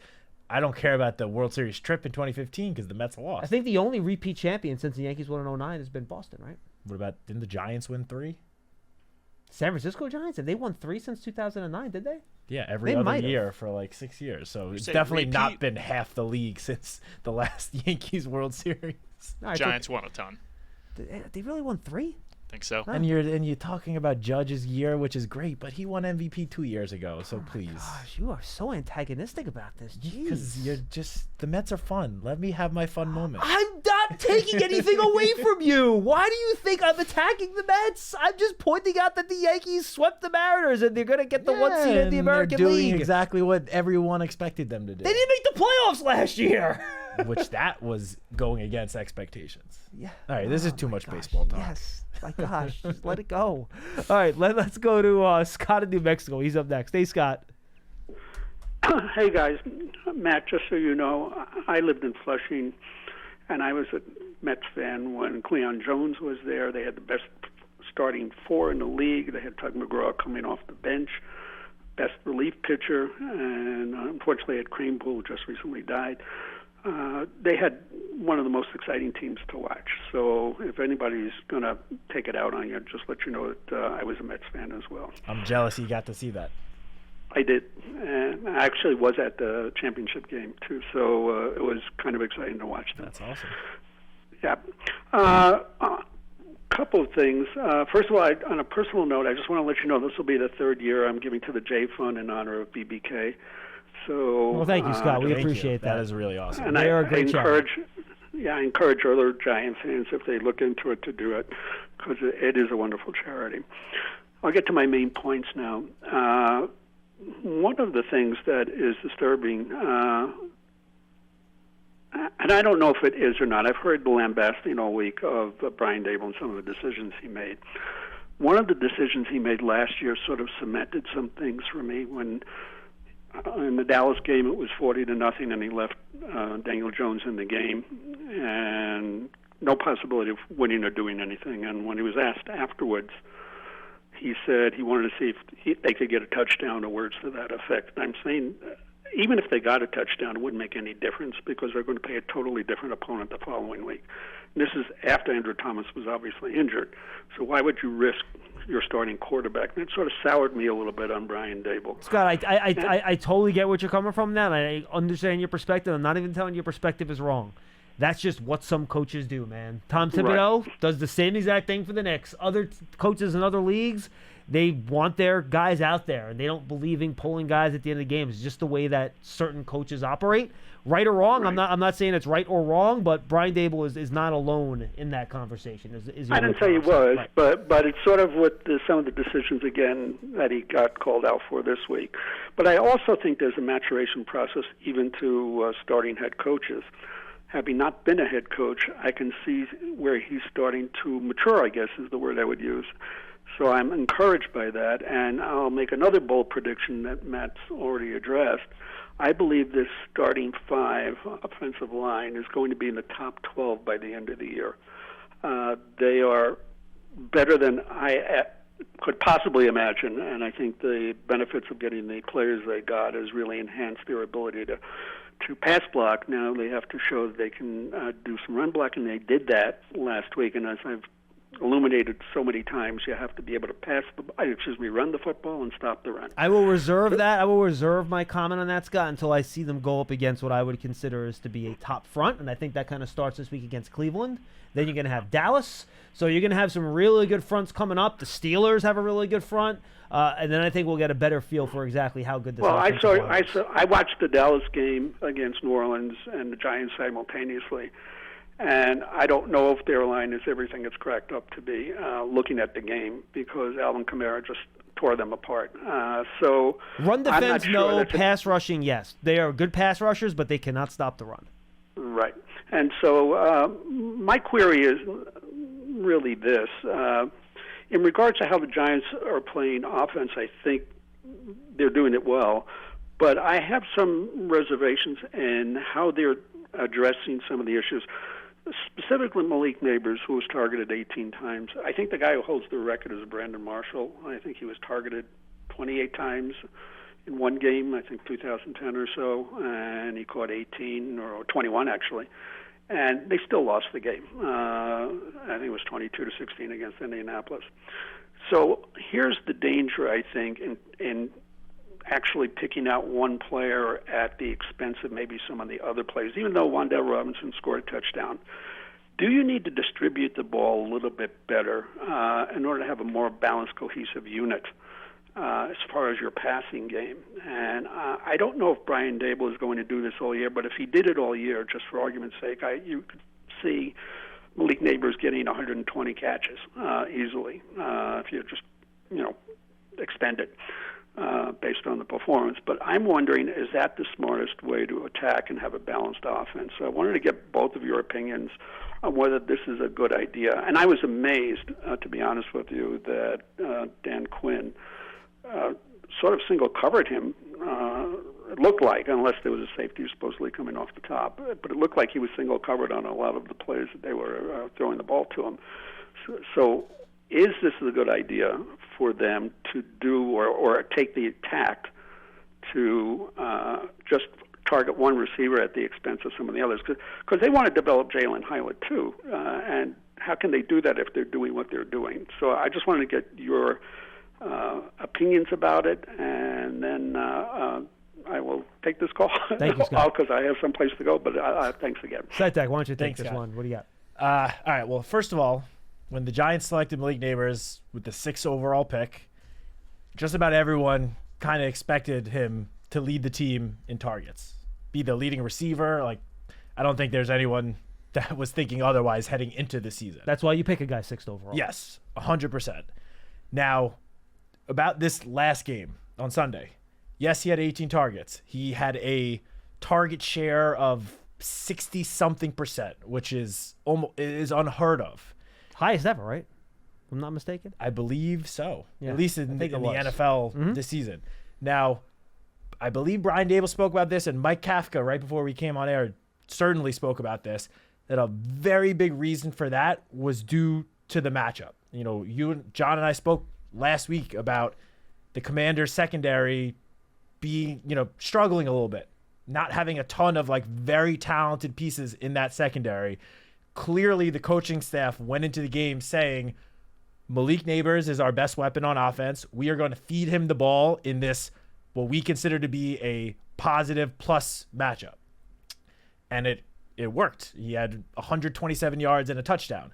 I don't care about the World Series trip in 2015 because the Mets lost. I think the only repeat champion since the Yankees won in 2009 has been Boston, right? What about, didn't the Giants win 3? San Francisco Giants? Have they won 3 since 2009, did they? Yeah, every They other might have. year for like 6 years. So it's say definitely not repeat? been half the league since the last Yankees World Series. No, Giants won a ton. They really won 3? Think so. And you're talking about Judge's year, which is great, but he won MVP 2 years ago. So please, Gosh, you are so antagonistic about this. because Jeez. you're just the Mets are fun. Let me have my fun moment. I'm not taking anything away from you. Why do you think I'm attacking the Mets? I'm just pointing out that the Yankees swept the Mariners and they're going to get the one seed in the American they're doing League. exactly what everyone expected them to do. They didn't make the playoffs last year. Which that was going against expectations. Yeah. All right, this is too much baseball talk. Yes. My gosh, just let it go. All right, let's go to Scott in New Mexico. He's up next. Hey, Scott. Hey, guys. Matt, just so you know, I lived in Flushing, and I was a Mets fan when Cleon Jones was there. They had the best starting 4 in the league. They had Tug McGraw coming off the bench, best relief pitcher, and unfortunately had Kranepool, who just recently died. They had one of the most exciting teams to watch. So if anybody's going to take it out on you, just let you know that I was a Mets fan as well. I'm jealous you got to see that. I did. And I actually was at the championship game, too. So it was kind of exciting to watch them. That's awesome. Yeah. Couple of things. First of all, on a personal note, I just want to let you know this will be the 3rd year I'm giving to the J Fund in honor of BBK. So, Well, thank you, Scott. We Thank you. appreciate that. That is really awesome. and They are a I great encourage, I encourage other Giant fans, if they look into it, to do it, because it is a wonderful charity. I'll get to my main points now. One of the things that is disturbing, and I don't know if it is or not, I've heard the lambasting all week of Brian Dable and some of the decisions he made. One of the decisions he made last year sort of cemented some things for me. When in the Dallas game, it was 40-0, and he left Daniel Jones in the game, and no possibility of winning or doing anything. And when he was asked afterwards, he said he wanted to see if they could get a touchdown or words to that effect. I'm saying even if they got a touchdown, it wouldn't make any difference because they're going to play a totally different opponent the following week. And this is after Andrew Thomas was obviously injured. So why would you risk your starting quarterback? And it sort of soured me a little bit on Brian Dable. Scott, I totally get what you're coming from now, and I understand your perspective. I'm not even telling you your perspective is wrong. That's just what some coaches do, man. Tom Thibodeau does the same exact thing for the Knicks. Other coaches in other leagues, they want their guys out there, and they don't believe in pulling guys at the end of the game. It's just the way that certain coaches operate. Right or wrong, Right. I'm not saying it's right or wrong, but Brian Dable is not alone in that conversation. Is I didn't say he was, but it's sort of what some of the decisions, again, that he got called out for this week. But I also think there's a maturation process even to starting head coaches. Having not been a head coach, I can see where he's starting to mature, I guess is the word I would use. So I'm encouraged by that, and I'll make another bold prediction that Matt's already addressed. I believe this starting 5 offensive line is going to be in the top 12 by the end of the year. They are better than I could possibly imagine, and I think the benefits of getting the players they got has really enhanced their ability to pass block. Now they have to show that they can do some run blocking. They did that last week, and as I've illuminated so many times, you have to be able to run the football and stop the run. I will reserve that. I will reserve my comment on that, Scott, until I see them go up against what I would consider is to be a top front, and I think that kind of starts this week against Cleveland. Then you're going to have Dallas, so you're going to have some really good fronts coming up. The Steelers have a really good front, and then I think we'll get a better feel for exactly how good this. Well, offensive line is. I watched the Dallas game against New Orleans and the Giants simultaneously. And I don't know if their line is everything it's cracked up to be, looking at the game, because Alvin Kamara just tore them apart. So run defense, no. Sure pass rushing, yes. They are good pass rushers, but they cannot stop the run. Right. And so my query is really this. In regards to how the Giants are playing offense, I think they're doing it well. But I have some reservations in how they're addressing some of the issues. Specifically, Malik Nabers, who was targeted 18 times. I think the guy who holds the record is Brandon Marshall. I think he was targeted 28 times in one game, I think 2010 or so, and he caught 18 or 21 actually. And they still lost the game. I think it was 22-16 against Indianapolis. So here's the danger, I think, in actually picking out one player at the expense of maybe some of the other players. Even though Wan'Dale Robinson scored a touchdown, do you need to distribute the ball a little bit better in order to have a more balanced, cohesive unit as far as your passing game? And I don't know if Brian Dable is going to do this all year, but if he did it all year, just for argument's sake, you could see Malik Nabers getting 120 catches easily if you just, extend it based on the performance. But I'm wondering, is that the smartest way to attack and have a balanced offense? So I wanted to get both of your opinions on whether this is a good idea. And I was amazed, to be honest with you, that Dan Quinn sort of single covered him. It looked like, unless there was a safety supposedly coming off the top, but it looked like he was single covered on a lot of the plays that they were throwing the ball to him. So is this a good idea for them to do or take the tact to just target one receiver at the expense of some of the others? Because they want to develop Jalen Hylett too, and how can they do that if they're doing what they're doing? So I just wanted to get your opinions about it, and then I will take this call. Thank you, Scott. Because I have some place to go, but thanks again. Sitek, why don't you take Thanks, this Scott. one? What do you got? All right. Well, first of all, when the Giants selected Malik Nabers with the 6th overall pick, just about everyone kind of expected him to lead the team in targets, be the leading receiver. Like, I don't think there's anyone that was thinking otherwise heading into the season. That's why you pick a guy 6th overall. Yes, 100%. Now, about this last game on Sunday, yes, he had 18 targets. He had a target share of 60-something%, which is unheard of. Highest ever, right? If I'm not mistaken. I believe so. Yeah, at least in the was. NFL this season. Now, I believe Brian Dable spoke about this, and Mike Kafka, right before we came on air, certainly spoke about this, that a very big reason for that was due to the matchup. John and I spoke last week about the Commanders secondary being, struggling a little bit, not having a ton of very talented pieces in that secondary. Clearly the coaching staff went into the game saying Malik Nabers is our best weapon on offense. We are going to feed him the ball in this, what we consider to be a positive plus matchup. And it worked. He had 127 yards and a touchdown.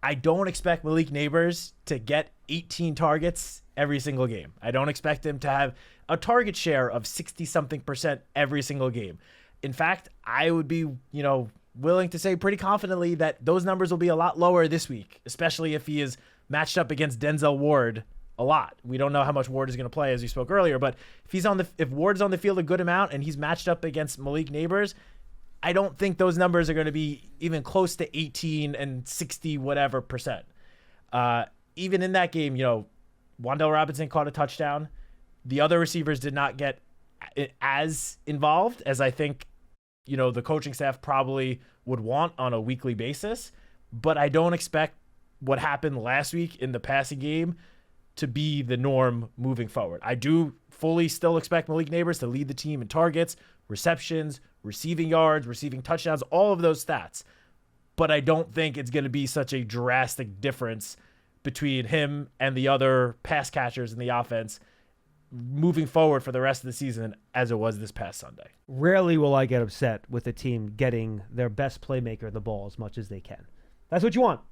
I don't expect Malik Nabers to get 18 targets every single game. I don't expect him to have a target share of 60-something% every single game. In fact, I would be, willing to say pretty confidently that those numbers will be a lot lower this week, especially if he is matched up against Denzel Ward a lot. We don't know how much Ward is going to play, as we spoke earlier, but if Ward's on the field a good amount and he's matched up against Malik Nabers, I don't think those numbers are going to be even close to 18 and 60 whatever percent. Even in that game, Wan'Dale Robinson caught a touchdown. The other receivers did not get as involved as I think, the coaching staff probably would want on a weekly basis. But I don't expect what happened last week in the passing game to be the norm moving forward. I do fully still expect Malik Nabers to lead the team in targets, receptions, receiving yards, receiving touchdowns, all of those stats. But I don't think it's going to be such a drastic difference between him and the other pass catchers in the offense moving forward for the rest of the season as it was this past Sunday. Rarely will I get upset with a team getting their best playmaker the ball as much as they can. That's what you want.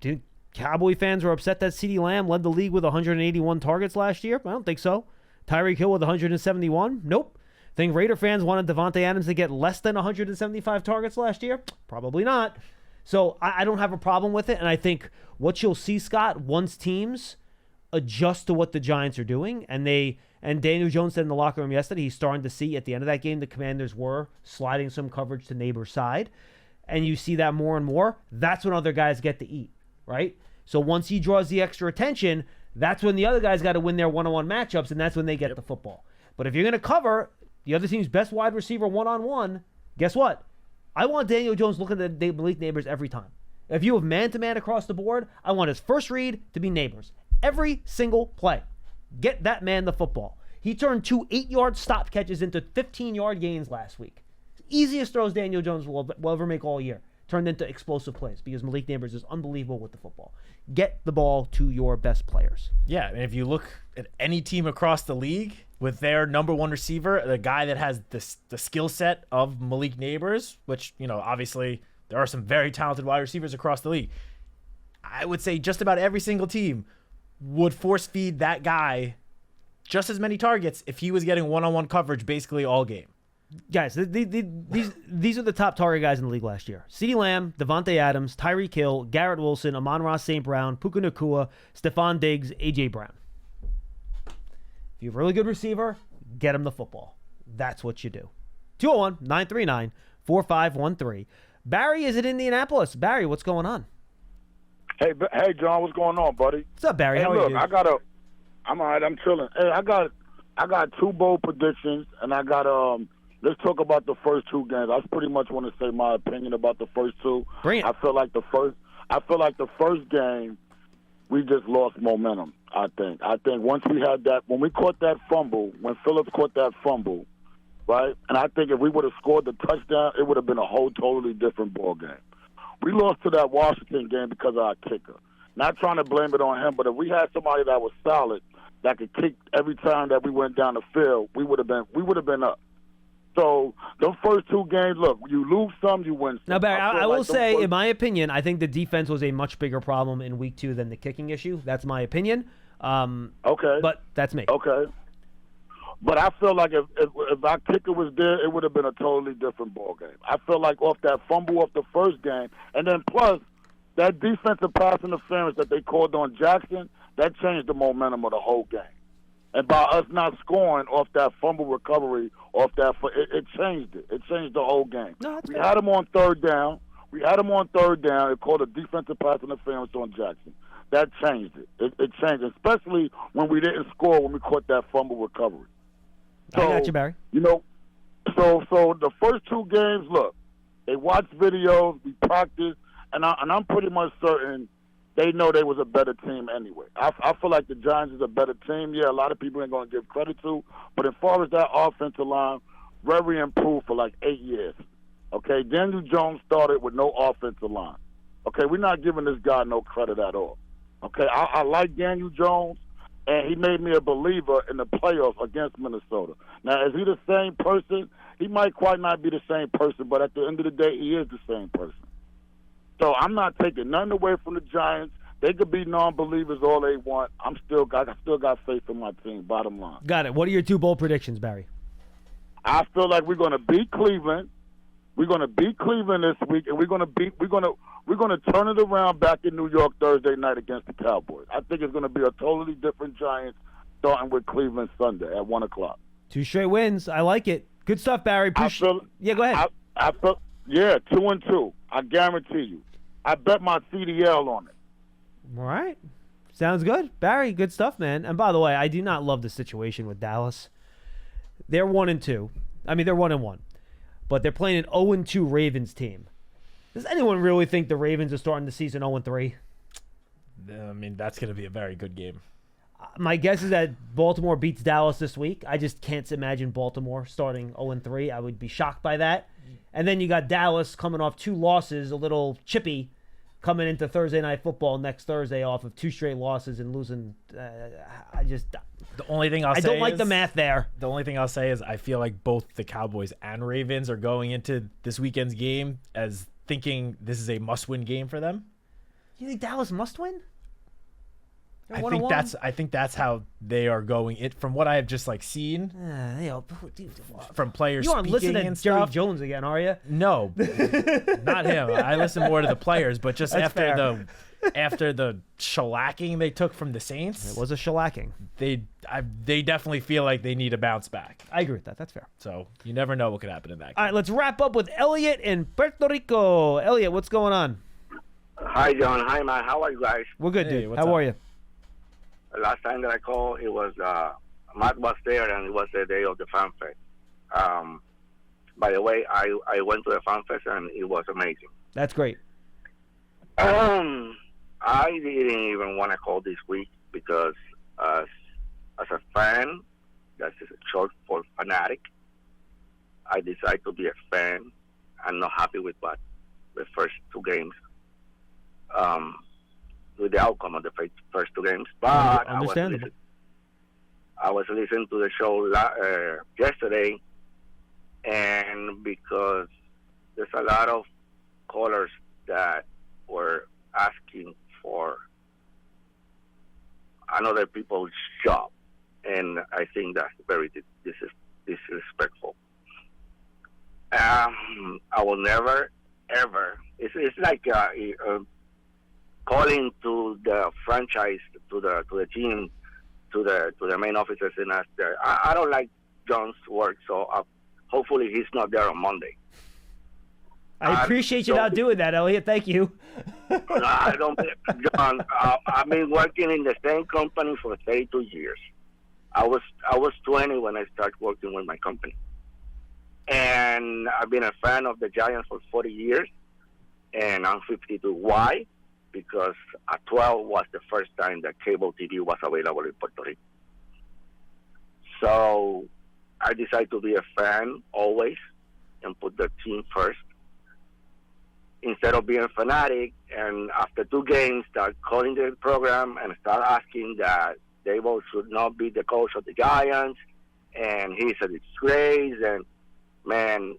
Did Cowboy fans were upset that CeeDee Lamb led the league with 181 targets last year? I don't think so. Tyreek Hill with 171? Nope. Think Raider fans wanted Devontae Adams to get less than 175 targets last year? Probably not. So I don't have a problem with it, and I think what you'll see, Scott, once teams adjust to what the Giants are doing, and Daniel Jones said in the locker room yesterday he's starting to see at the end of that game the Commanders were sliding some coverage to Nabers' side, and you see that more and more. That's when other guys get to eat, right? So once he draws the extra attention, that's when the other guys got to win their one-on-one matchups, and that's when they get the football. But if you're going to cover the other team's best wide receiver one-on-one, guess what? I want Daniel Jones looking at Malik Nabers every time. If you have man-to-man across the board, I want his first read to be Nabers. Every single play. Get that man the football. He turned 2 8-yard stop catches into 15-yard gains last week. Easiest throws Daniel Jones will ever make all year. Turned into explosive plays because Malik Nabers is unbelievable with the football. Get the ball to your best players. Yeah, and if you look at any team across the league with their number one receiver, the guy that has the skill set of Malik Nabers, which, obviously There are some very talented wide receivers across the league. I would say just about every single team would force feed that guy just as many targets if he was getting one-on-one coverage basically all game. Guys, these are the top target guys in the league last year. CeeDee Lamb, Devontae Adams, Tyreek Hill, Garrett Wilson, Amon-Ra St. Brown, Puka Nacua, Stephon Diggs, A.J. Brown. If you have a really good receiver, get him the football. That's what you do. 201-939-4513. Barry is in Indianapolis. Barry, what's going on? Hey, John, what's going on, buddy? What's up, Barry? Hey, How are look, you? I'm all right. I'm chilling. Hey, I got 2 bold predictions, and I got Let's talk about the first 2 games. I pretty much want to say my opinion about the first 2. Bring it. I feel like the first game, we just lost momentum. I think once we had that, when we caught that fumble, when Phillips caught that fumble, right? And I think if we would have scored the touchdown, it would have been a whole totally different ball game. We lost to that Washington game because of our kicker. Not trying to blame it on him, but if we had somebody that was solid, that could kick every time that we went down the field, we would have been up. So the first 2 games, look, you lose some, you win some. Now, Barry, I will say, in my opinion, I think the defense was a much bigger problem in week 2 than the kicking issue. That's my opinion. Okay. But that's me. Okay. But I feel like if our kicker was there, it would have been a totally different ball game. I feel like off that fumble off the first game, and then plus that defensive pass interference that they called on Jackson, that changed the momentum of the whole game. And by us not scoring off that fumble recovery, it changed it. It changed the whole game. No, that's we fair. had him on third down. It called a defensive pass interference on Jackson. That changed it. It changed, especially when we didn't score when we caught that fumble recovery. I got you, Barry. You know, so the first 2 games, look, they watched videos, we practiced, and I'm pretty much certain they know they was a better team anyway. I feel like the Giants is a better team. Yeah, a lot of people ain't going to give credit to, but as far as that offensive line, very improved for like 8 years. Okay, Daniel Jones started with no offensive line. Okay, we're not giving this guy no credit at all. Okay, I like Daniel Jones, and he made me a believer in the playoffs against Minnesota. Now, is he the same person? He might quite not be the same person, but at the end of the day, he is the same person. So I'm not taking nothing away from the Giants. They could be non-believers all they want. I still got faith in my team, bottom line. Got it. What are your 2 bold predictions, Barry? I feel like we're going to beat Cleveland. We're going to beat Cleveland this week, and we're going to turn it around back in New York Thursday night against the Cowboys. I think it's going to be a totally different Giants starting with Cleveland Sunday at 1:00. 2 straight wins. I like it. Good stuff, Barry. Yeah, go ahead. I feel 2-2. I guarantee you. I bet my CDL on it. All right. Sounds good. Barry, good stuff, man. And by the way, I do not love the situation with Dallas. They're 1-2. I mean, they're 1-1. But they're playing an 0-2 Ravens team. Does anyone really think the Ravens are starting the season 0-3? I mean, that's going to be a very good game. My guess is that Baltimore beats Dallas this week. I just can't imagine Baltimore starting 0-3. I would be shocked by that. And then you got Dallas coming off 2 losses, a little chippy, coming into Thursday Night Football next Thursday off of 2 straight losses and losing. The only thing I don't like the math there. The only thing I'll say is I feel like both the Cowboys and Ravens are going into this weekend's game as thinking this is a must-win game for them. You think Dallas must win? I think that's how they are going. It from what I have just seen from players. You aren't listening and to Jerry stuff. Jones again, are you? No, not him. I listen more to the players, but just That's after the shellacking they took from the Saints, It was a shellacking. they definitely feel like they need a bounce back. I agree with that. That's fair. So you never know what could happen in that game. All right, let's wrap up with Elliot in Puerto Rico. Elliot, what's going on? Hi, John. Hi, Matt. How are you guys? We're good, Hey, dude. what's How up? are you? Last time that I called, it was Matt was there, and it was the day of the Fan Fest. By the way, I went to the Fan Fest, and it was amazing. That's great. I didn't even want to call this week because as a fan, that's short for fanatic, I decided to be a fan. I'm not happy with the first 2 games. With the outcome of the first 2 games, but Understandable. I was listening to the show yesterday, and because there's a lot of callers that were asking for another people's job, and I think that's very disrespectful. I will never, ever. It's like calling to the franchise, to the team, to the main officers, and ask there. I don't like John's work, so hopefully he's not there on Monday. I appreciate you not doing that, Elliot. Thank you. I don't, John. I've been working in the same company for 32 years. I was 20 when I started working with my company, and I've been a fan of the Giants for 40 years, and I'm 52. Why? Because at 12 was the first time that cable TV was available in Puerto Rico. So I decided to be a fan always and put the team first. Instead of being a fanatic, and after 2 games, start calling the program and start asking that Dable should not be the coach of the Giants, and he's a disgrace, and man,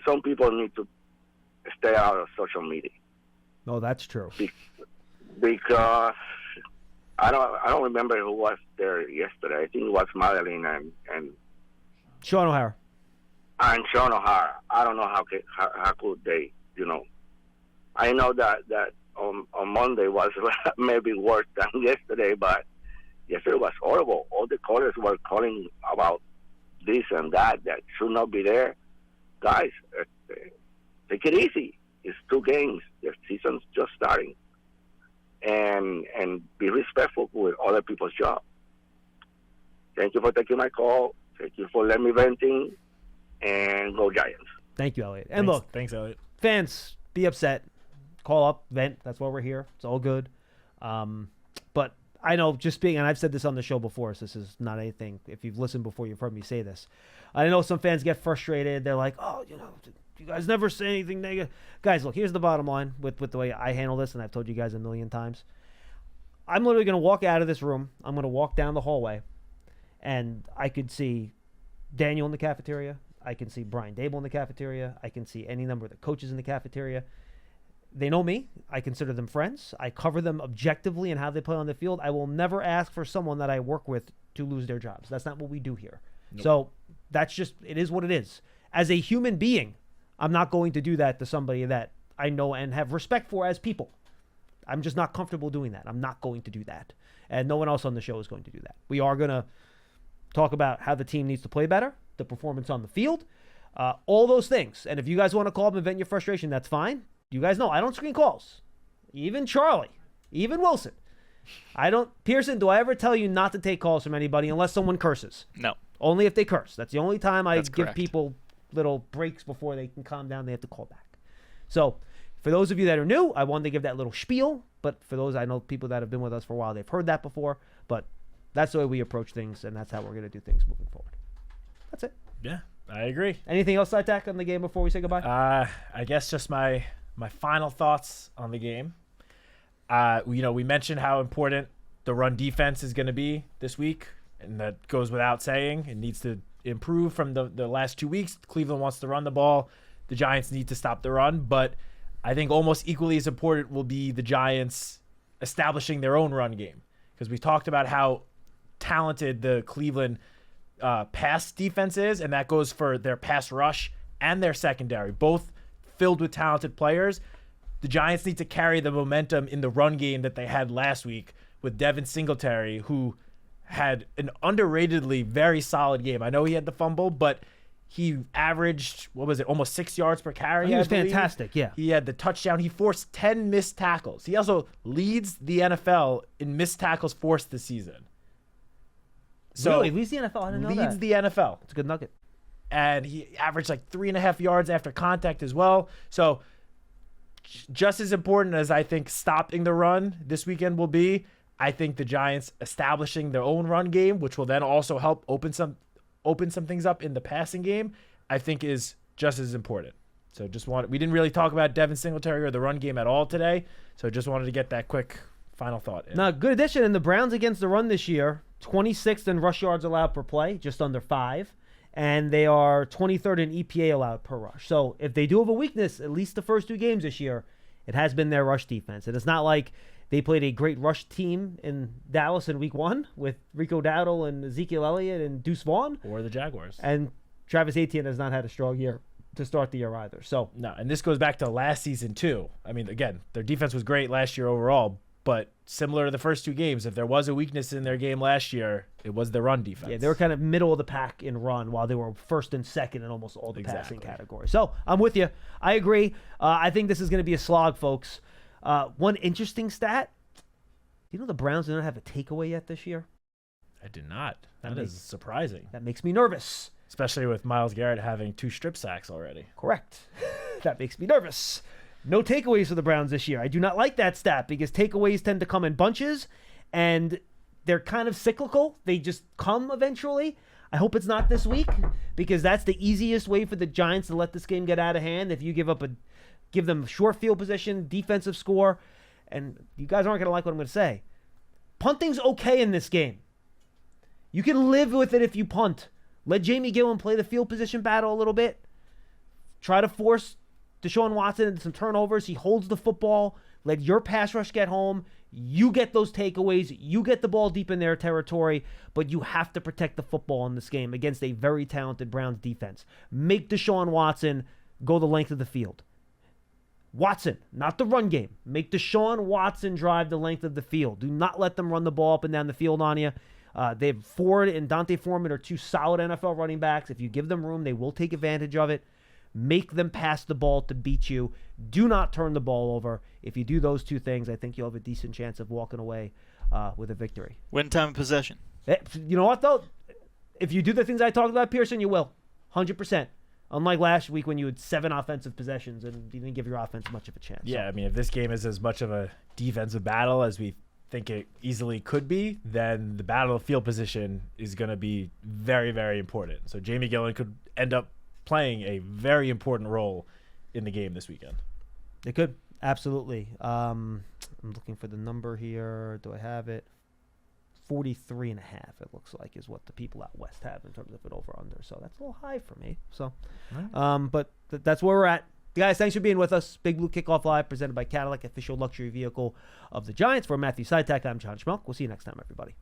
some people need to stay out of social media. No, that's true. Because I don't remember who was there yesterday. I think it was Madeline and Sean O'Hara. And Sean O'Hara. I don't know how could they, I know that on Monday was maybe worse than yesterday, but yesterday was horrible. All the callers were calling about this and that should not be there. Guys, take it easy. It's 2 games. The season's just starting. And be respectful with other people's job. Thank you for taking my call. Thank you for letting me venting. And go Giants. Thank you, Elliot. And look, Thanks, Elliot. fans, be upset. Call up, vent. That's why we're here. It's all good. But I know and I've said this on the show before, so this is not anything. If you've listened before, you've heard me say this. I know some fans get frustrated. They're like, oh, you guys never say anything negative. Guys, look, here's the bottom line with the way I handle this, and I've told you guys a million times. I'm literally going to walk out of this room. I'm going to walk down the hallway, and I could see Daniel in the cafeteria. I can see Brian Dable in the cafeteria. I can see any number of the coaches in the cafeteria. They know me. I consider them friends. I cover them objectively in how they play on the field. I will never ask for someone that I work with to lose their jobs. That's not what we do here. Nope. So that's just, it is what it is. As a human being, I'm not going to do that to somebody that I know and have respect for as people. I'm just not comfortable doing that. I'm not going to do that. And no one else on the show is going to do that. We are going to talk about how the team needs to play better, the performance on the field, all those things. And if you guys want to call up and vent your frustration, that's fine. You guys know I don't screen calls. Even Charlie, even Wilson. Pearson, do I ever tell you not to take calls from anybody unless someone curses? No. Only if they curse. That's the only time I give correct. people little breaks before they can calm down. They have to call back. So for those of you that are new, I wanted to give that little spiel. But for those, I know people that have been with us for a while, they've heard that before. But that's the way we approach things, and that's how we're going to do things moving forward. That's it. Yeah, I agree. Anything else, Tack, on the game before we say goodbye? I guess just my final thoughts on the game. We mentioned how important the run defense is going to be this week, and that goes without saying. It needs to improve from the last 2 weeks. Cleveland wants to run the ball. The Giants need to stop the run, but I think almost equally as important will be the Giants establishing their own run game, because we talked about how talented the Cleveland pass defense is, and that goes for their pass rush and their secondary, both filled with talented players. The Giants need to carry the momentum in the run game that they had last week with Devin Singletary, who had an underratedly very solid game. I know he had the fumble, but he averaged, almost 6 yards per carry. He was fantastic, yeah. He had the touchdown. He forced 10 missed tackles. He also leads the NFL in missed tackles forced this season. So really? Leads the NFL? I didn't know that. Leads the NFL. It's a good nugget. And he averaged like 3.5 yards after contact as well. So just as important as I think stopping the run this weekend will be, I think the Giants establishing their own run game, which will then also help open some things up in the passing game, I think is just as important. So we didn't really talk about Devin Singletary or the run game at all today. So just wanted to get that quick final thought in. Now, good addition. And the Browns against the run this year, 26th in rush yards allowed per play, just under 5. and they are 23rd in EPA allowed per rush. So if they do have a weakness, at least the first 2 games this year, it has been their rush defense. And it's not like they played a great rush team in Dallas in week 1 with Rico Dowdle and Ezekiel Elliott and Deuce Vaughn. Or the Jaguars. And Travis Etienne has not had a strong year to start the year either. So no, and this goes back to last season too. I mean, again, their defense was great last year overall, but similar to the first 2 games, if there was a weakness in their game last year, it was the run defense. yeah, they were kind of middle of the pack in run while they were first and second in almost all the passing categories. So I'm with you. I agree. I think this is going to be a slog, folks. One interesting stat, you know the Browns do not have a takeaway yet this year? I did not. That is surprising. That makes me nervous. Especially with Myles Garrett having 2 strip sacks already. Correct. That makes me nervous. No takeaways for the Browns this year. I do not like that stat because takeaways tend to come in bunches, and they're kind of cyclical. They just come eventually. I hope it's not this week because that's the easiest way for the Giants to let this game get out of hand. If you give them short field position, defensive score, and you guys aren't going to like what I'm going to say. Punting's okay in this game. You can live with it if you punt. Let Jamie Gillen play the field position battle a little bit. Try to force Deshaun Watson into some turnovers. He holds the football. Let your pass rush get home. You get those takeaways. You get the ball deep in their territory. But you have to protect the football in this game against a very talented Browns defense. Make Deshaun Watson go the length of the field. Watson, not the run game. Make Deshaun Watson drive the length of the field. Do not let them run the ball up and down the field on you. They have Ford and Dante Foreman are 2 solid NFL running backs. If you give them room, they will take advantage of it. Make them pass the ball to beat you. Do not turn the ball over. If you do those 2 things, I think you'll have a decent chance of walking away with a victory. Win time of possession. You know what, though? If you do the things I talked about, Pearson, you will. 100%. Unlike last week when you had 7 offensive possessions and you didn't give your offense much of a chance. Yeah, I mean, if this game is as much of a defensive battle as we think it easily could be, then the battle of field position is going to be very, very important. So Jamie Gillen could end up playing a very important role in the game this weekend. It could. Absolutely. I'm looking for the number here. Do I have it? 43.5, it looks like, is what the people out west have in terms of an over-under. So that's a little high for me. So, but that's where we're at. Guys, thanks for being with us. Big Blue Kickoff Live, presented by Cadillac, official luxury vehicle of the Giants. For Matthew Sitek, I'm John Schmelk. We'll see you next time, everybody.